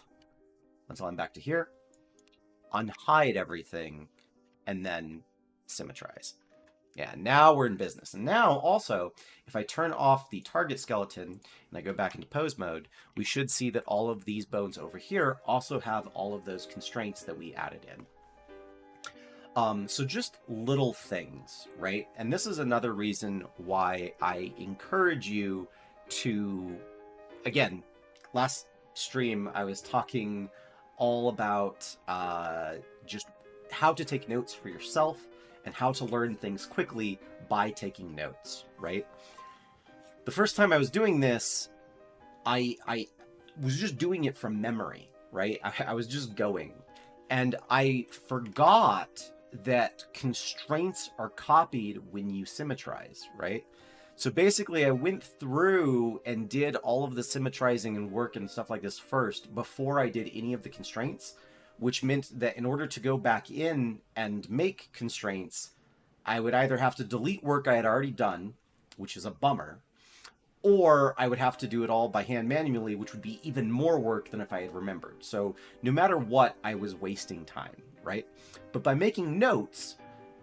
until I'm back to here, unhide everything, and then symmetrize. Yeah, now we're in business. And now also, if I turn off the target skeleton and I go back into pose mode, we should see that all of these bones over here also have all of those constraints that we added in. So just little things, right? And this is another reason why I encourage you to, again, last stream I was talking all about just how to take notes for yourself and how to learn things quickly by taking notes, right? The first time I was doing this, I was just doing it from memory, right? I was just going. And I forgot that constraints are copied when you symmetrize, right? So basically, I went through and did all of the symmetrizing and work and stuff like this first before I did any of the constraints, which meant that in order to go back in and make constraints, I would either have to delete work I had already done, which is a bummer, or I would have to do it all by hand manually, which would be even more work than if I had remembered. So no matter what, I was wasting time, right? But by making notes,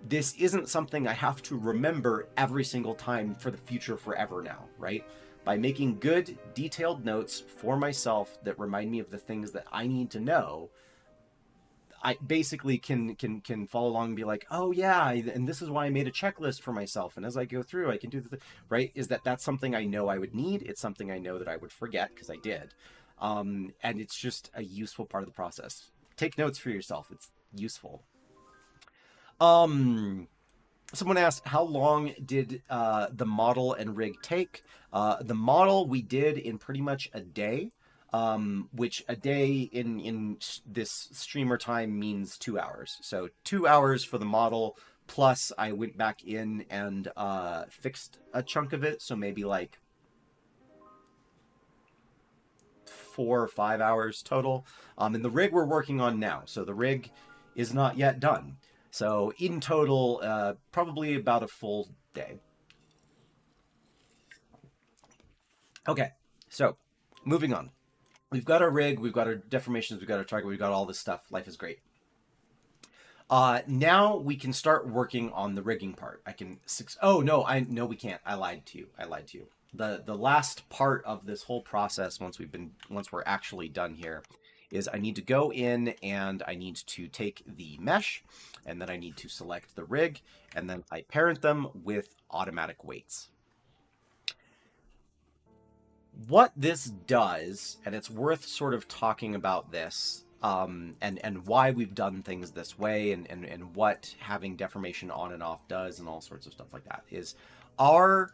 this isn't something I have to remember every single time for the future forever now, right? By making good, detailed notes for myself that remind me of the things that I need to know, I basically can follow along and be like, oh yeah, and this is why I made a checklist for myself. And as I go through, I can do the right. That's something I know I would need. It's something I know that I would forget because I did, and it's just a useful part of the process. Take notes for yourself. It's useful. Someone asked, how long did the model and rig take? The model we did in pretty much a day. Which a day in this streamer time means 2 hours. So 2 hours for the model, plus I went back in and fixed a chunk of it. So maybe like 4 or 5 hours total. And the rig we're working on now. So the rig is not yet done. So in total, probably about a full day. Okay, so moving on. We've got our rig, we've got our deformations, we've got our target, we've got all this stuff. Life is great. Now we can start working on the rigging part. Oh no, we can't. I lied to you. The last part of this whole process, once we're actually done here, is I need to go in and I need to take the mesh, and then I need to select the rig, and then I parent them with automatic weights. What this does, and it's worth sort of talking about this, and why we've done things this way, and what having deformation on and off does, and all sorts of stuff like that, is our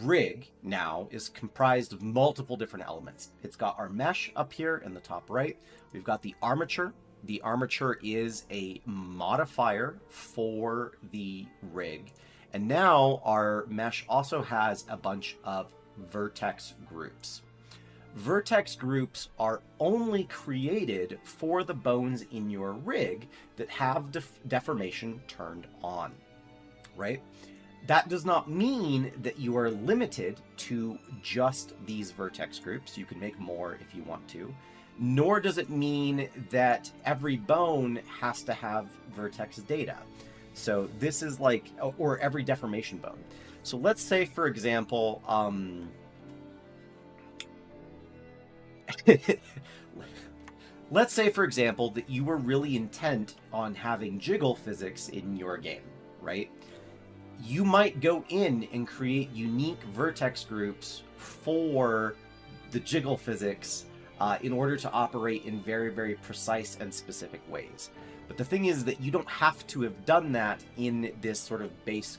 rig now is comprised of multiple different elements. It's got our mesh up here in the top right. We've got the armature. The armature is a modifier for the rig. And now our mesh also has a bunch of vertex groups. Vertex groups are only created for the bones in your rig that have deformation turned on, right? That does not mean that you are limited to just these vertex groups. You can make more if you want to. Nor does it mean that every bone has to have vertex data. So this is like, or every deformation bone. So let's say, for example, let's say, for example, that you were really intent on having jiggle physics in your game, right? You might go in and create unique vertex groups for the jiggle physics in order to operate in very, very precise and specific ways. But the thing is that you don't have to have done that in this sort of base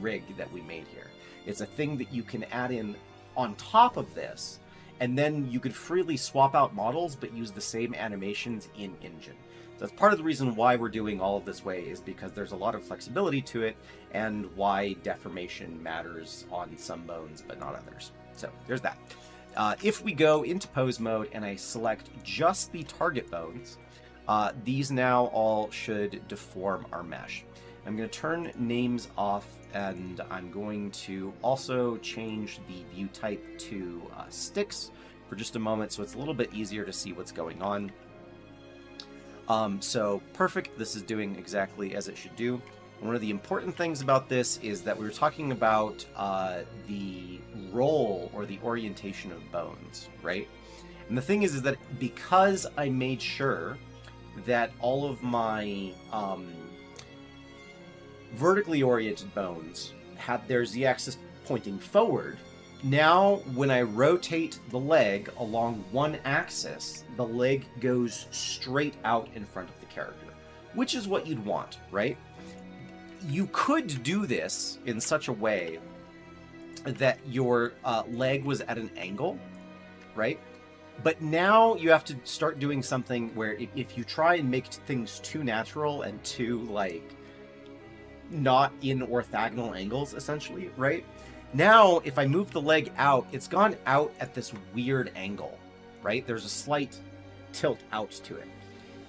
rig that we made here. It's a thing that you can add in on top of this, and then you could freely swap out models but use the same animations in Engine. So that's part of the reason why we're doing all of this way, is because there's a lot of flexibility to it, and why deformation matters on some bones but not others. So there's that. If we go into pose mode and I select just the target bones, these now all should deform our mesh. I'm going to turn names off, and I'm going to also change the view type to sticks for just a moment, so it's a little bit easier to see what's going on. So perfect, this is doing exactly as it should do. One of the important things about this is that we were talking about the role or the orientation of bones, right? And the thing is that because I made sure that all of my vertically oriented bones had their z-axis pointing forward, now when I rotate the leg along one axis, the leg goes straight out in front of the character, which is what you'd want, right? You could do this in such a way that your leg was at an angle, right? But now you have to start doing something where if you try and make things too natural and too, like, not in orthogonal angles, essentially, right? Now, if I move the leg out, it's gone out at this weird angle, right? There's a slight tilt out to it.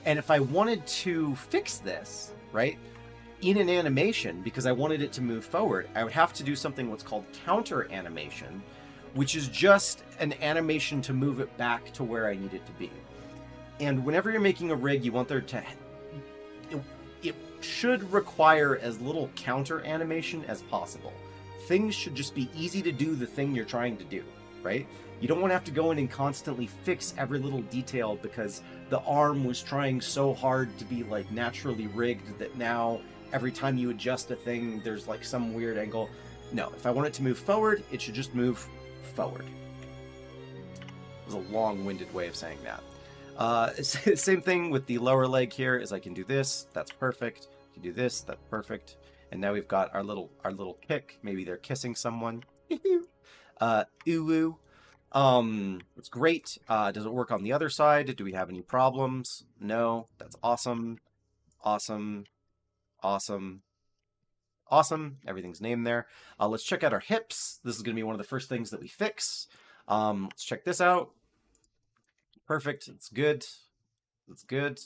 And if I wanted to fix this, right, in an animation, because I wanted it to move forward, I would have to do something what's called counter animation, which is just an animation to move it back to where I need it to be. And whenever you're making a rig, you want there to... It should require as little counter animation as possible. Things should just be easy to do the thing you're trying to do, right? You don't want to have to go in and constantly fix every little detail because the arm was trying so hard to be, like, naturally rigged that now every time you adjust a thing, there's, like, some weird angle. No, if I want it to move forward, it should just move forward. It was a long-winded way of saying that. Same thing with the lower leg here, is I can do this, that's perfect. I can do this, that's perfect. And now we've got our little kick. Maybe they're kissing someone. Ooh. It's great. Does it work on the other side? Do we have any problems? No. That's awesome. Awesome. Awesome. Awesome. Everything's named there. Let's check out our hips. This is going to be one of the first things that we fix. Let's check this out. Perfect. It's good. It's good.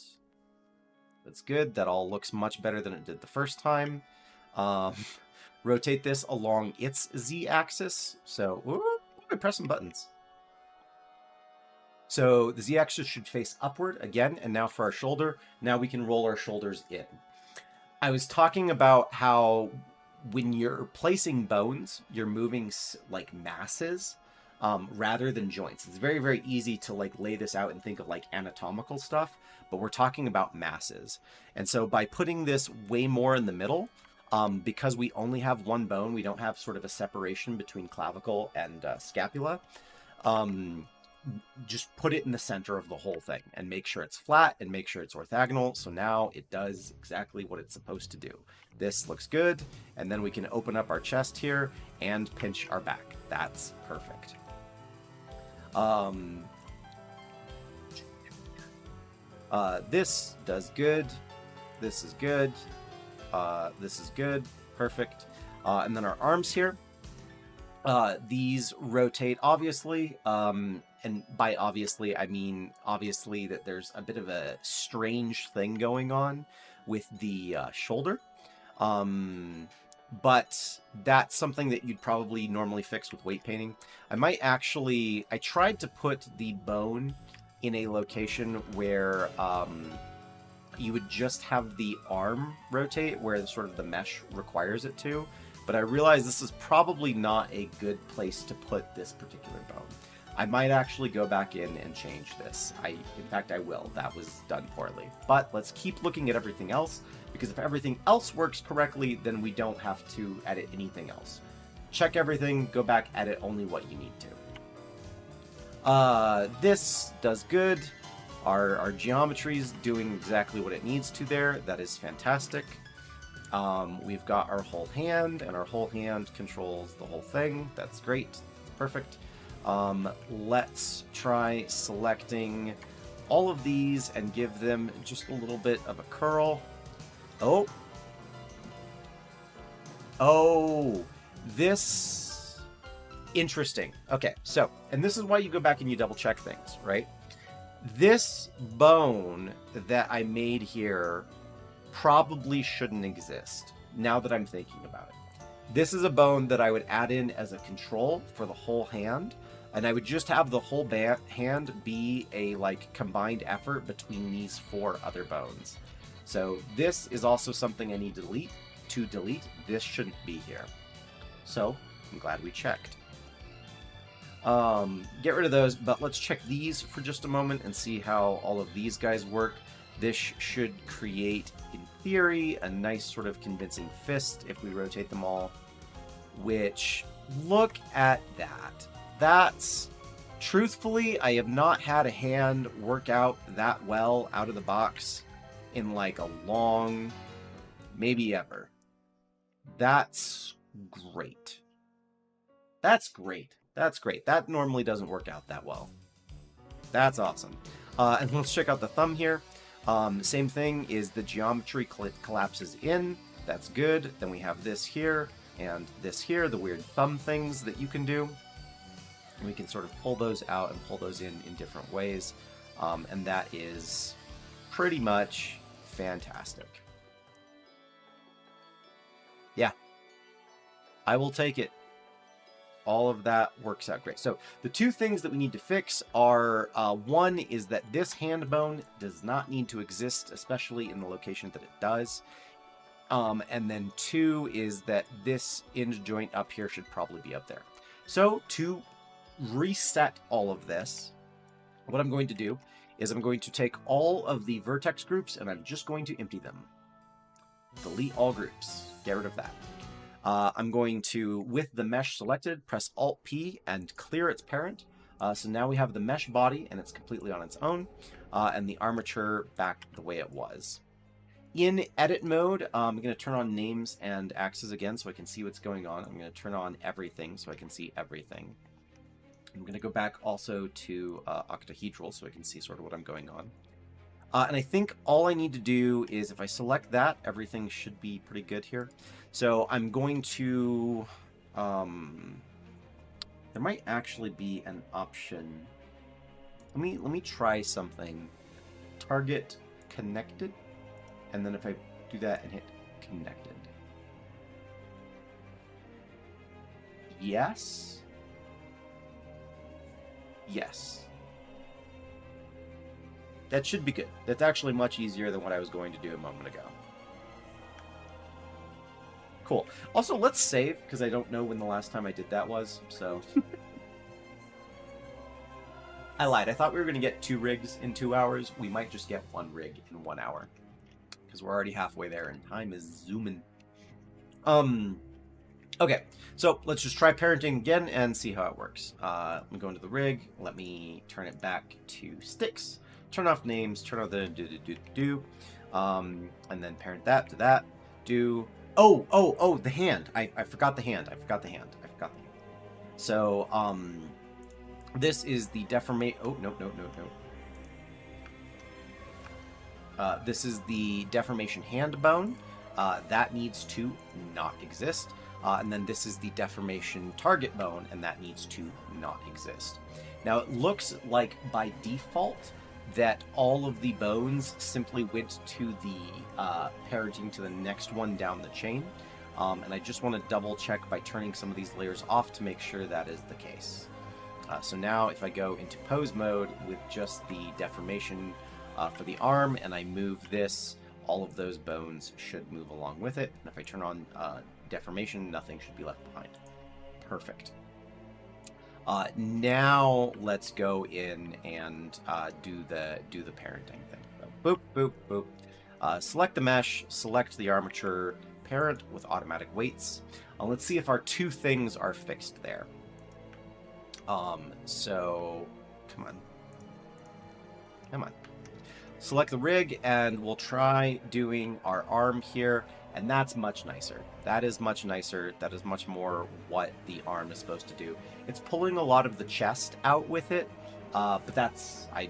It's good. That all looks much better than it did the first time. Rotate this along its z-axis. So, ooh, I press some buttons. So the z-axis should face upward again. And now for our shoulder, now we can roll our shoulders in. I was talking about how when you're placing bones, you're moving like masses rather than joints. It's very, very easy to, like, lay this out and think of, like, anatomical stuff, but we're talking about masses. And so by putting this way more in the middle, because we only have one bone, we don't have sort of a separation between clavicle and scapula. Just put it in the center of the whole thing and make sure it's flat and make sure it's orthogonal. So now it does exactly what it's supposed to do. This looks good. And then we can open up our chest here and pinch our back. That's perfect. This does good. This is good. This is good. Perfect. And then our arms here. These rotate, obviously. And by obviously, I mean obviously that there's a bit of a strange thing going on with the shoulder. But that's something that you'd probably normally fix with weight painting. I tried to put the bone in a location where you would just have the arm rotate where sort of the mesh requires it to. But I realized this is probably not a good place to put this particular bone. I might actually go back in and change this. In fact, I will. That was done poorly. But let's keep looking at everything else, because if everything else works correctly, then we don't have to edit anything else. Check everything, go back, edit only what you need to. This does good. Our geometry's doing exactly what it needs to there. That is fantastic. We've got our whole hand, and our whole hand controls the whole thing. That's great. That's perfect. Let's try selecting all of these and give them just a little bit of a curl. Oh, this... Interesting. Okay, so, and this is why you go back and you double check things, right? This bone that I made here probably shouldn't exist, now that I'm thinking about it. This is a bone that I would add in as a control for the whole hand, and I would just have the whole hand be a, like, combined effort between these 4 other bones. So this is also something I need to delete. This shouldn't be here. So I'm glad we checked. Get rid of those, but let's check these for just a moment and see how all of these guys work. This should create, in theory, a nice sort of convincing fist if we rotate them all, which, look at that. That's, truthfully, I have not had a hand work out that well out of the box in, like, a long, maybe ever. That's great. That's great. That's great. That normally doesn't work out that well. That's awesome. And let's check out the thumb here. Same thing is the geometry collapses in. That's good. Then we have this here and this here, the weird thumb things that you can do. And we can sort of pull those out and pull those in different ways. And that is pretty much fantastic. Yeah, I will take it. All of that works out great. So the two things that we need to fix are, one is that this hand bone does not need to exist, especially in the location that it does. And then two is that this hinge joint up here should probably be up there. So to reset all of this, what I'm going to do is I'm going to take all of the vertex groups and I'm just going to empty them. Delete all groups. Get rid of that. I'm going to, with the mesh selected, press Alt-P and clear its parent. So now we have the mesh body and it's completely on its own, and the armature back the way it was. In edit mode, I'm going to turn on names and axes again so I can see what's going on. I'm going to turn on everything so I can see everything. I'm going to go back also to octahedral so I can see sort of what I'm going on. And I think all I need to do is if I select that, everything should be pretty good here. So I'm going to, there might actually be an option. Let me try something. Target connected. And then if I do that and hit connected. Yes. Yes. That should be good. That's actually much easier than what I was going to do a moment ago. Cool. Also, let's save, because I don't know when the last time I did that was, so... I lied. I thought we were going to get 2 rigs in 2 hours. We might just get 1 rig in 1 hour. Because we're already halfway there, and time is zooming. Okay, so let's just try parenting again and see how it works. Let me go into the rig. Let me turn it back to sticks. Turn off names. Turn off the and then parent that to that. Do... Oh, the hand. I forgot the hand. I forgot the hand. So, this is the deformate... Oh, no. This is the deformation hand bone. That needs to not exist. And then this is the deformation target bone, and that needs to not exist. Now, it looks like by default that all of the bones simply went to the parenting to the next one down the chain. And I just want to double check by turning some of these layers off to make sure that is the case. So now if I go into pose mode with just the deformation for the arm and I move this, all of those bones should move along with it. And if I turn on deformation, nothing should be left behind. Perfect. Now let's go in and do the parenting thing. So, boop, boop, boop. Select the mesh, select the armature, parent with automatic weights. Let's see if our 2 things are fixed there. So, come on. Select the rig, and we'll try doing our arm here, and that's much nicer. That is much nicer. That is much more what the arm is supposed to do. It's pulling a lot of the chest out with it, but that's... I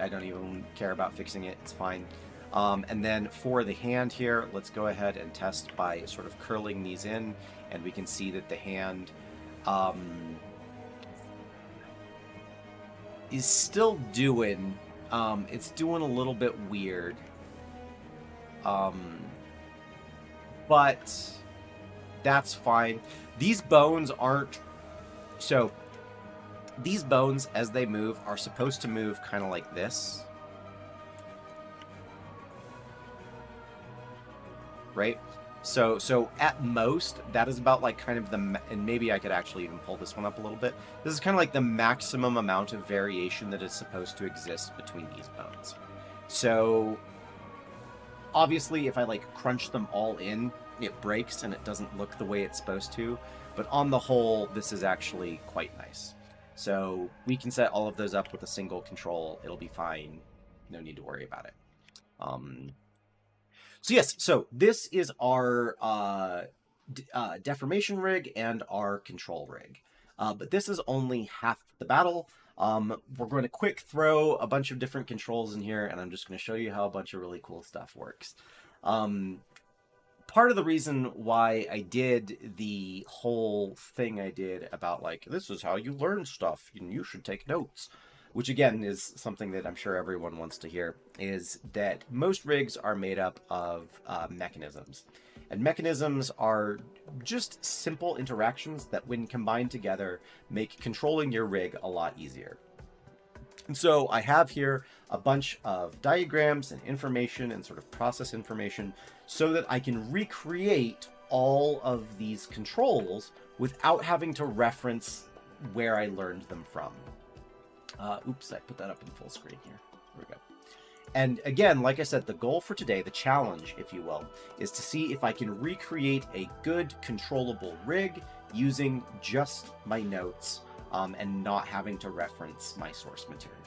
don't even care about fixing it. It's fine. And then for the hand here, let's go ahead and test by sort of curling these in, and we can see that the hand is still doing... it's doing a little bit weird. But that's fine. These bones aren't... So, these bones, as they move, are supposed to move kind of like this. Right? So at most, that is about like kind of the... And maybe I could actually even pull this one up a little bit. This is kind of like the maximum amount of variation that is supposed to exist between these bones. So, obviously, if I like crunch them all in, it breaks and it doesn't look the way it's supposed to. But on the whole, this is actually quite nice. So we can set all of those up with a single control. It'll be fine. No need to worry about it. So yes, so this is our deformation rig and our control rig. But this is only half the battle. We're going to quick throw a bunch of different controls in here, and I'm just going to show you how a bunch of really cool stuff works. Part of the reason why I did the whole thing I did about, like, this is how you learn stuff and you should take notes, which again is something that I'm sure everyone wants to hear, is that most rigs are made up of mechanisms. And mechanisms are just simple interactions that, when combined together, make controlling your rig a lot easier. And so I have here a bunch of diagrams and information and sort of process information so that I can recreate all of these controls without having to reference where I learned them from. Oops, I put that up in full screen here. There we go. And again, like I said, the goal for today, the challenge, if you will, is to see if I can recreate a good controllable rig using just my notes and not having to reference my source material.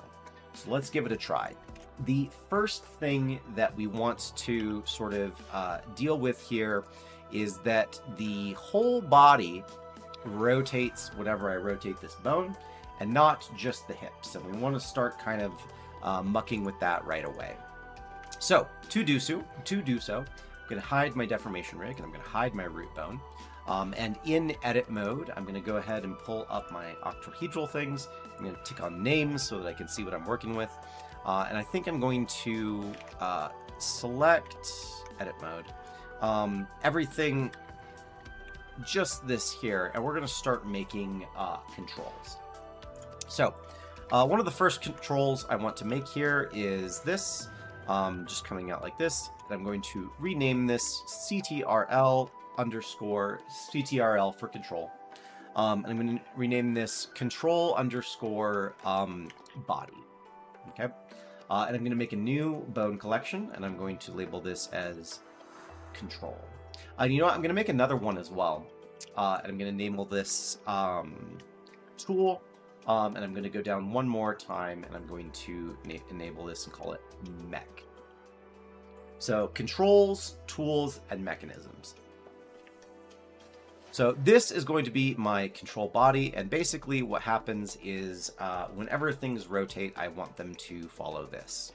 So let's give it a try. The first thing that we want to sort of deal with here is that the whole body rotates whenever I rotate this bone, and not just the hips. And we want to start kind of mucking with that right away. So to do so, I'm going to hide my deformation rig, and I'm going to hide my root bone. And in edit mode, I'm going to go ahead and pull up my octahedral things. I'm going to tick on names so that I can see what I'm working with. And I think I'm going to select edit mode, everything, just this here, and we're going to start making controls. So one of the first controls I want to make here is this, just coming out like this. And I'm going to rename this CTRL underscore CTRL for control. And I'm going to rename this control underscore body. Okay. And I'm going to make a new bone collection, and I'm going to label this as control. You know what? I'm going to make another one as well. And I'm going to enable this tool. And I'm going to go down one more time, and I'm going to enable this and call it mech. So controls, tools, and mechanisms. So this is going to be my control body, and basically what happens is whenever things rotate, I want them to follow this.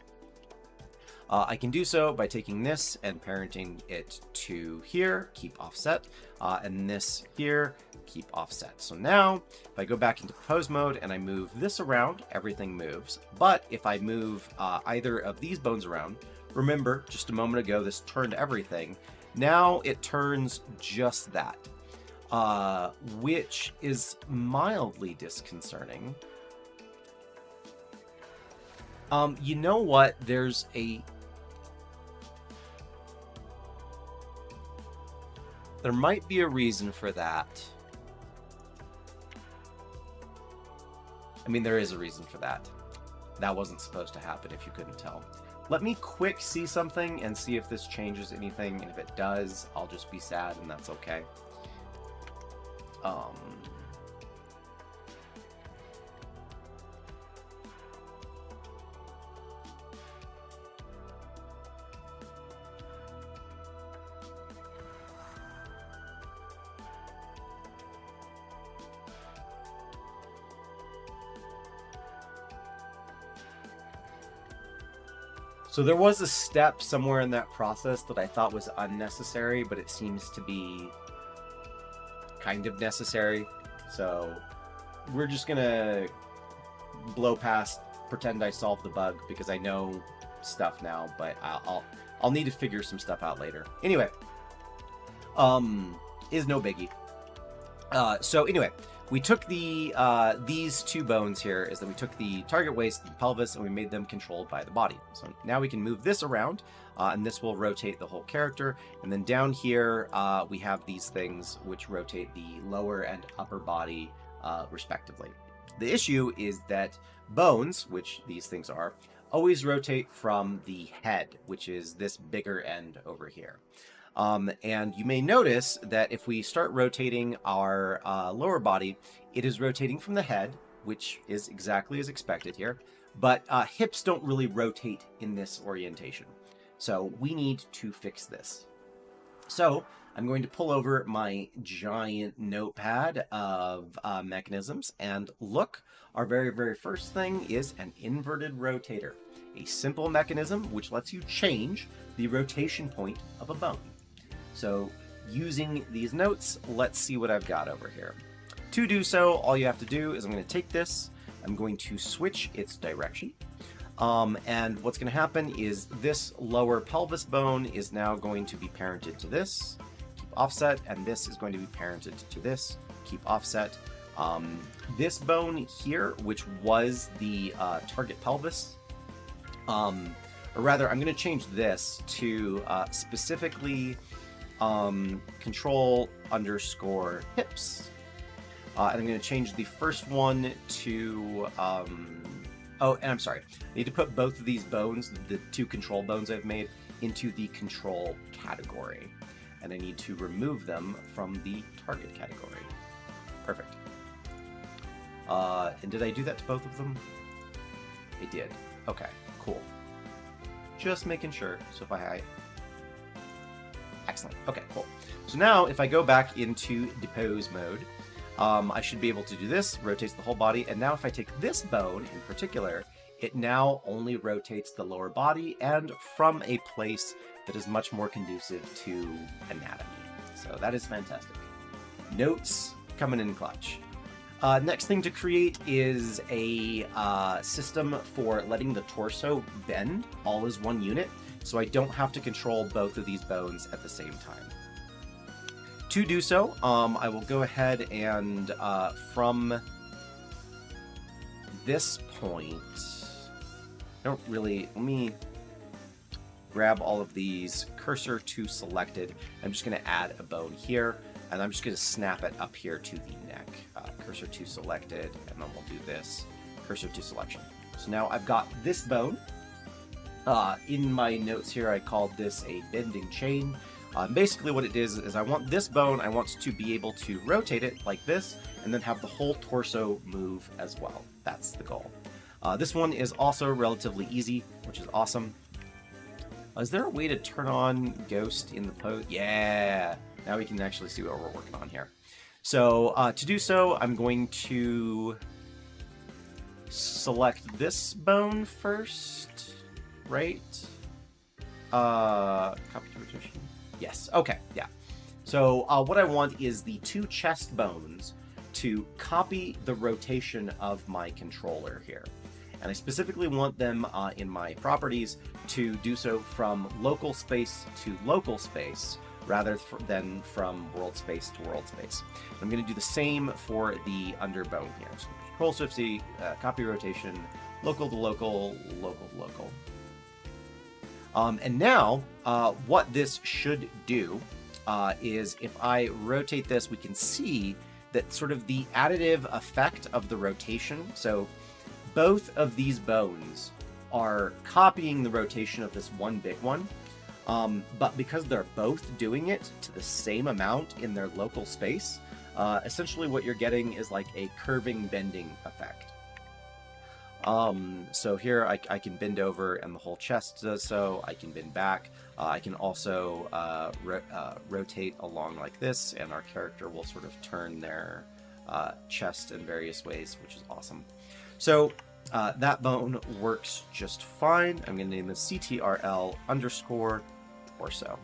I can do so by taking this and parenting it to here, keep offset, and this here, keep offset. So now, if I go back into pose mode and I move this around, everything moves. But if I move either of these bones around, remember, just a moment ago, this turned everything. Now it turns just that, which is mildly disconcerting. You know what? There might be a reason for that. I mean, there is a reason for that. That wasn't supposed to happen if you couldn't tell. Let me quick see something and see if this changes anything, and if it does, I'll just be sad, and that's okay. So there was a step somewhere in that process that I thought was unnecessary, but it seems to be kind of necessary. So we're just gonna blow past, pretend I solved the bug, because I know stuff now, but I'll need to figure some stuff out later. Anyway, is no biggie. So anyway, we took these two bones here, is that we took the target waist and pelvis, and we made them controlled by the body. So now we can move this around, and this will rotate the whole character. And then down here, we have these things which rotate the lower and upper body, respectively. The issue is that bones, which these things are, always rotate from the head, which is this bigger end over here. And you may notice that if we start rotating our lower body, it is rotating from the head, which is exactly as expected here, but hips don't really rotate in this orientation. So we need to fix this. So I'm going to pull over my giant notepad of mechanisms, and look, our very first thing is an inverted rotator, a simple mechanism which lets you change the rotation point of a bone. So using these notes, let's see what I've got over here. To do so, all you have to do is I'm going to take this, I'm going to switch its direction. And what's going to happen is this lower pelvis bone is now going to be parented to this, keep offset, and this is going to be parented to this, keep offset. This bone here, which was the target pelvis, or rather, I'm going to change this to specifically control underscore hips. And I'm going to change the first one to, oh, and I'm sorry, I need to put both of these bones, the two control bones I've made, into the control category. And I need to remove them from the target category. Perfect. And did I do that to both of them? I did. Okay, cool. Just making sure. So if I... Excellent. Okay, cool. So now if I go back into depose mode, I should be able to do this, rotates the whole body, and now if I take this bone in particular, it now only rotates the lower body and from a place that is much more conducive to anatomy. So that is fantastic. Notes coming in clutch. Next thing to create is a system for letting the torso bend all as one unit, so I don't have to control both of these bones at the same time. To do so, I will go ahead and from this point, let me grab all of these, cursor to selected. I'm just going to add a bone here, and I'm just going to snap it up here to the neck. Cursor to selected, and then we'll do this, cursor to selection. So now I've got this bone. In my notes here, I called this a bending chain. Basically what it is I want this bone, I want to be able to rotate it like this, and then have the whole torso move as well. That's the goal. This one is also relatively easy, which is awesome. Is there a way to turn on Ghost in the pose? Yeah! Now we can actually see what we're working on here. So to do so, I'm going to select this bone first, right? Copy to rotation. Yes, okay, yeah. So what I want is the two chest bones to copy the rotation of my controller here. And I specifically want them in my properties to do so from local space to local space rather than from world space to world space. I'm going to do the same for the underbone here. So Control Shift C, copy rotation, local to local, local to local. And now, what this should do is if I rotate this, we can see that sort of the additive effect of the rotation. So both of these bones are copying the rotation of this one big one. But because they're both doing it to the same amount in their local space, essentially what you're getting is like a curving bending effect. So here I can bend over and the whole chest does so. I can bend back. I can also rotate along like this, and our character will sort of turn their chest in various ways, which is awesome. So that bone works just fine. I'm going to name this CTRL underscore torso.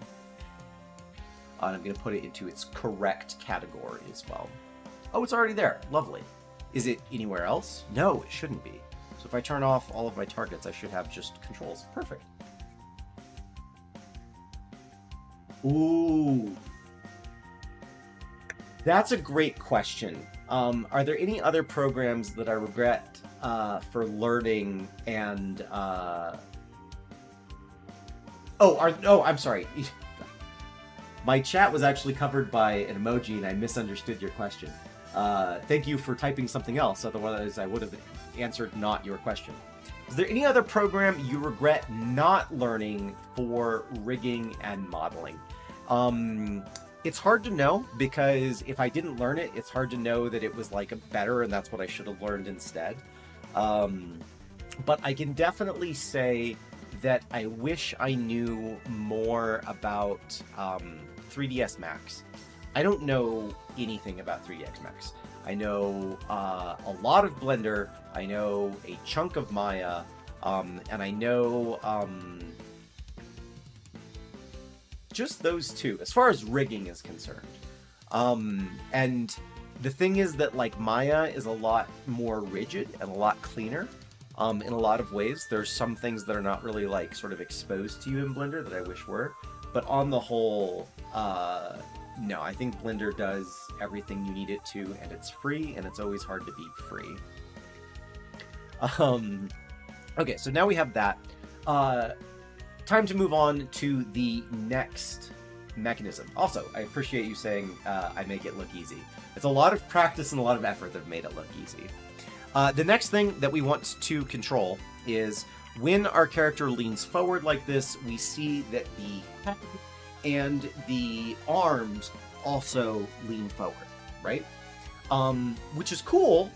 And I'm going to put it into its correct category as well. Oh, it's already there. Lovely. Is it anywhere else? No, it shouldn't be. So if I turn off all of my targets, I should have just controls. Perfect. Ooh. That's a great question. Are there any other programs that I regret for learning and... Oh, I'm sorry. My chat was actually covered by an emoji and I misunderstood your question. Thank you for typing something else, otherwise I would have answered not your question. Is there any other program you regret not learning for rigging and modeling? It's hard to know, because if I didn't learn it, it's hard to know that it was like better and that's what I should have learned instead. But I can definitely say that I wish I knew more about 3ds Max. I don't know anything about 3ds Max. I know a lot of Blender, I know a chunk of Maya, and I know just those two, as far as rigging is concerned. And the thing is that, like, Maya is a lot more rigid and a lot cleaner in a lot of ways. There's some things that are not really, like, sort of exposed to you in Blender that I wish were. But on the whole, no, I think Blender does everything you need it to, and it's free, and it's always hard to beat free. Okay, so now we have that. Time to move on to the next mechanism. Also, I appreciate you saying I make it look easy. It's a lot of practice and a lot of effort that have made it look easy. The next thing that we want to control is when our character leans forward like this, we see that the head and the arms also lean forward, right? Which is cool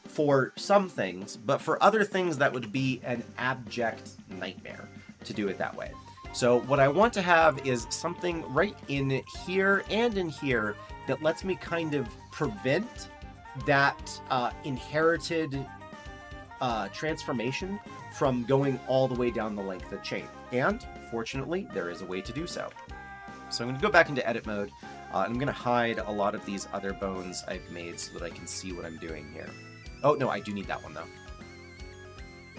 for some things, but for other things that would be an abject nightmare to do it that way. So what I want to have is something right in here and in here that lets me kind of prevent that inherited transformation from going all the way down the length of the chain. And fortunately, there is a way to do so. So I'm going to go back into edit mode. And I'm going to hide a lot of these other bones I've made so that I can see what I'm doing here. Oh, no, I do need that one, though.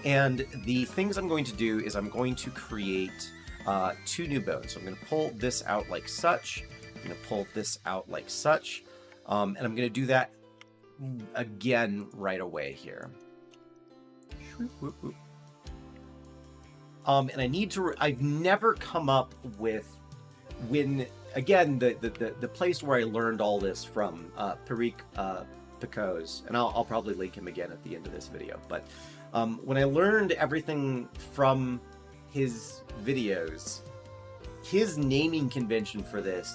And the things I'm going to do is I'm going to create 2 new bones. So I'm going to pull this out like such. I'm going to pull this out like such. And I'm going to do that again right away here. And I need to... I've never come up with... When, again, the place where I learned all this from, Perique Pico's, and I'll probably link him again at the end of this video, but when I learned everything from his videos, his naming convention for this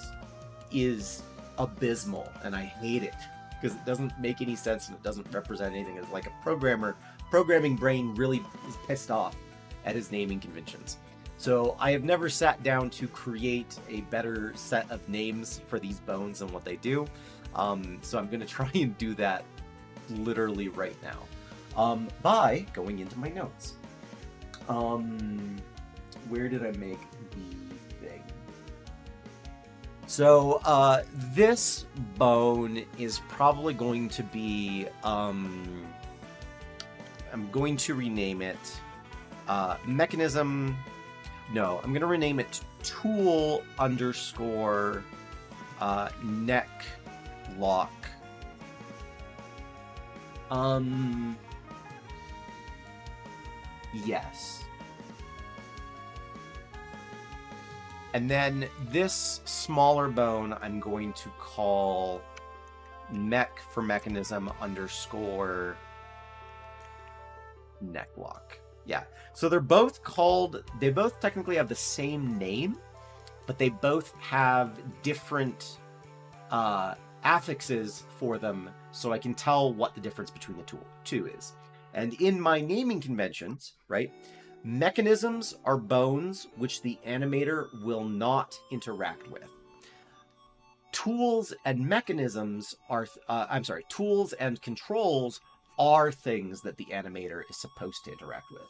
is abysmal, and I hate it, because it doesn't make any sense and it doesn't represent anything. It's like a programming brain really is pissed off at his naming conventions. So I have never sat down to create a better set of names for these bones and what they do. So I'm going to try and do that literally right now by going into my notes. Where did I make the thing? So this bone is probably going to be, I'm going to rename it Mechanism. No, I'm going to rename it tool underscore neck lock. Yes. And then this smaller bone I'm going to call mech for mechanism underscore neck lock. Yeah, so they're both called, they both technically have the same name, but they both have different affixes for them, so I can tell what the difference between the two is. And in my naming conventions, right, mechanisms are bones which the animator will not interact with. Tools and mechanisms are, tools and controls are things that the animator is supposed to interact with.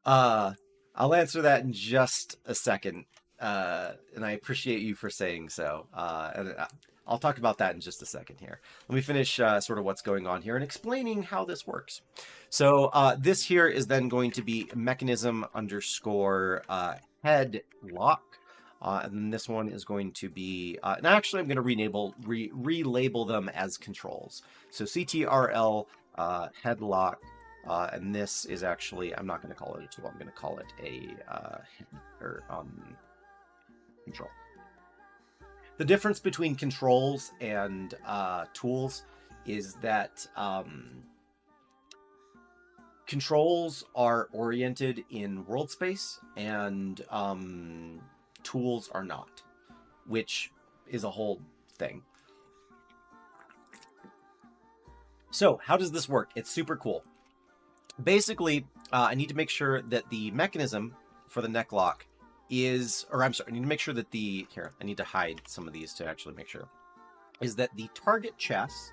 I'll answer that in just a second, and I appreciate you for saying so. And I'll talk about that in just a second here. Let me finish sort of what's going on here and explaining how this works. So this here is then going to be mechanism underscore head lock. And then this one is going to be, and actually I'm going to relabel them as controls. So CTRL head lock, and this is actually, I'm not going to call it a tool, I'm going to call it a control. The difference between controls and tools is that controls are oriented in world space and tools are not, which is a whole thing. So how does this work? It's super cool. Basically, I need to make sure that the mechanism for the neck lock is, or I'm sorry, I need to make sure that here, I need to hide some of these to actually make sure, is that the target chest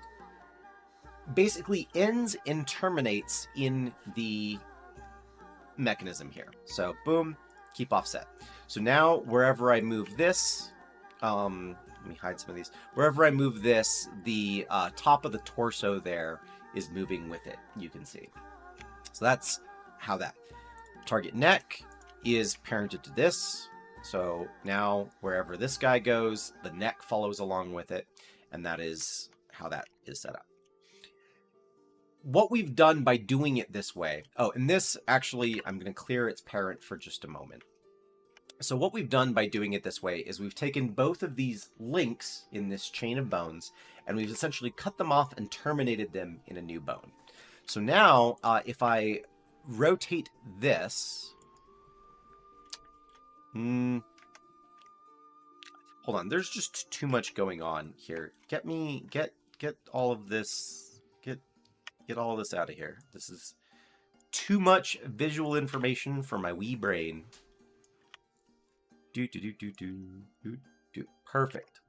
basically ends and terminates in the mechanism here. So boom, keep offset. So now wherever I move this, let me hide some of these. Wherever I move this, the top of the torso there is moving with it, you can see. So that's how that. Target neck is parented to this. So now wherever this guy goes, the neck follows along with it. And that is how that is set up. What we've done by doing it this way, oh, and this actually, I'm going to clear its parent for just a moment. So what we've done by doing it this way is we've taken both of these links in this chain of bones, and we've essentially cut them off and terminated them in a new bone. So now, if I rotate this, hold on, there's just too much going on here. Get all of this, get all of this out of here. This is too much visual information for my wee brain. Perfect.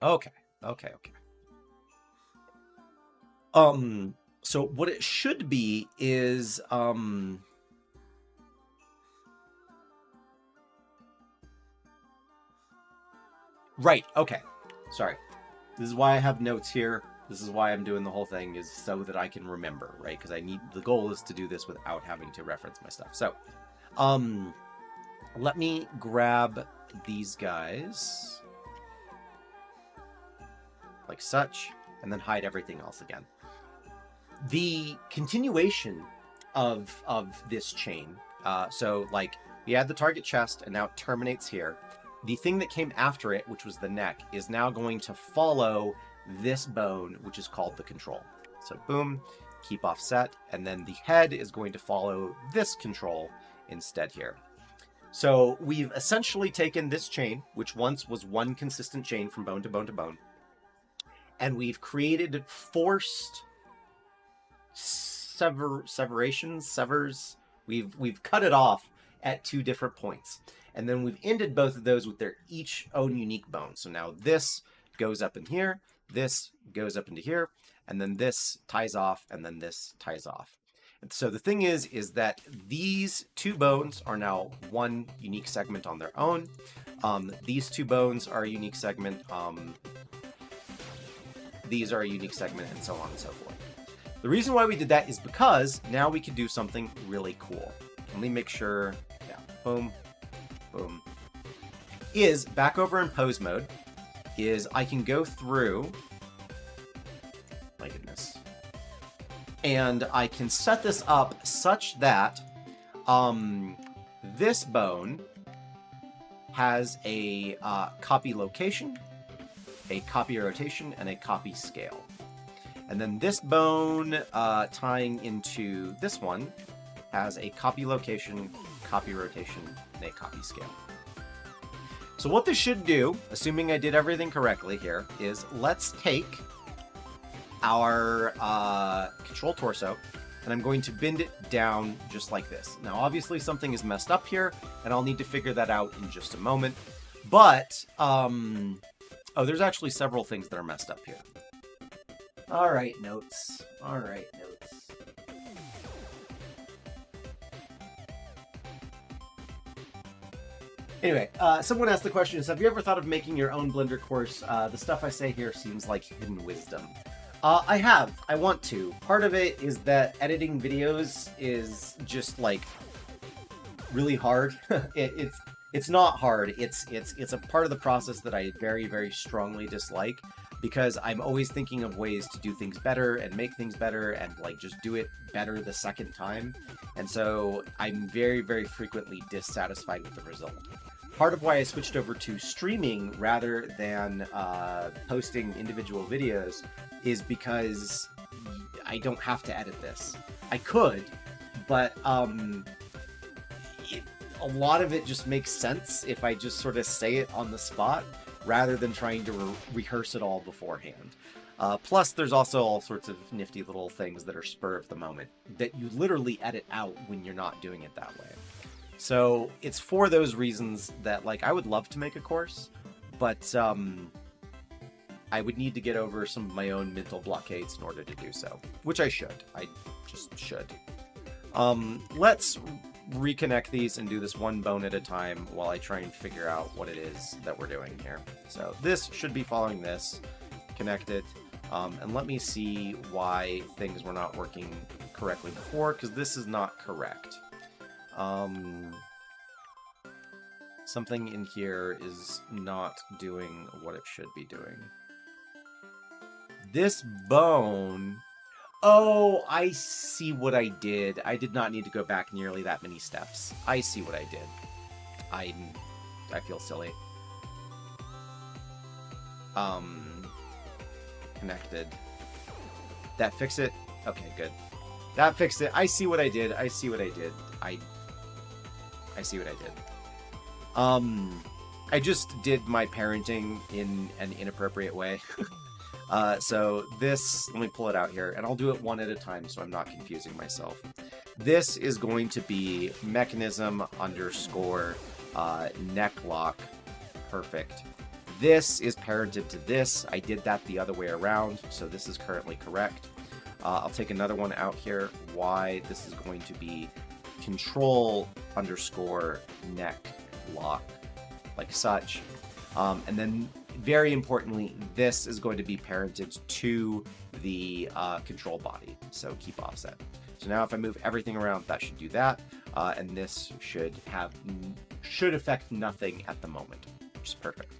Okay. So what it should be is, right, okay. Sorry. This is why I have notes here. This is why I'm doing the whole thing, is so that I can remember, right? Because the goal is to do this without having to reference my stuff. So, let me grab these guys like such, and then hide everything else again. The continuation of this chain, so like we had the target chest and now it terminates here. The thing that came after it, which was the neck, is now going to follow this bone, which is called the control. So boom, keep offset, and then the head is going to follow this control instead here. So we've essentially taken this chain, which once was one consistent chain from bone to bone to bone, and we've created forced severs. We've cut it off at two different points, and then we've ended both of those with their each own unique bone. So now this goes up in here, this goes up into here, and then this ties off, and then this ties off. And so the thing is that these two bones are now one unique segment on their own. These two bones are a unique segment. These are a unique segment, and so on and so forth. The reason why we did that is because now we can do something really cool. Let me make sure, yeah, boom, boom. Is back over in pose mode, is I can go through, my goodness, and I can set this up such that this bone has a copy location, a copy rotation, and a copy scale. And then this bone tying into this one has a copy location, copy rotation, and a copy scale. So what this should do, assuming I did everything correctly here, is let's take our control torso, and I'm going to bend it down just like this. Now, obviously something is messed up here, and I'll need to figure that out in just a moment. But, oh, there's actually several things that are messed up here. All right, notes. All right, notes. Anyway, someone asked the question, have you ever thought of making your own Blender course? The stuff I say here seems like hidden wisdom. I have. I want to. Part of it is that editing videos is just, like, really hard. It's not hard. It's a part of the process that I very, very strongly dislike, because I'm always thinking of ways to do things better and make things better and, like, just do it better the second time. And so I'm very, very frequently dissatisfied with the result. Part of why I switched over to streaming rather than posting individual videos is because I don't have to edit this. I could, but a lot of it just makes sense if I just sort of say it on the spot rather than trying to rehearse it all beforehand. Plus, there's also all sorts of nifty little things that are spur of the moment that you literally edit out when you're not doing it that way. So it's for those reasons that, like, I would love to make a course, but I would need to get over some of my own mental blockades in order to do so, which I should. I just should. Let's reconnect these and do this one bone at a time while I try and figure out what it is that we're doing here. So this should be following this, connected, and let me see why things were not working correctly before, because this is not correct. Something in here is not doing what it should be doing. This bone... Oh, I see what I did. I did not need to go back nearly that many steps. I see what I did. I feel silly. Connected. That fix it? Okay, good. That fixed it. I see what I did. I see what I did. I see what I did. I just did my parenting in an inappropriate way. So this, let me pull it out here, and I'll do it one at a time so I'm not confusing myself. This is going to be mechanism underscore neck lock. Perfect. This is parented to this. I did that the other way around, so this is currently correct. I'll take another one out here. Why this is going to be control underscore neck lock, like such. And then very importantly, this is going to be parented to the control body, so keep offset. So now if I move everything around, that should do that, and this should affect nothing at the moment, which is perfect.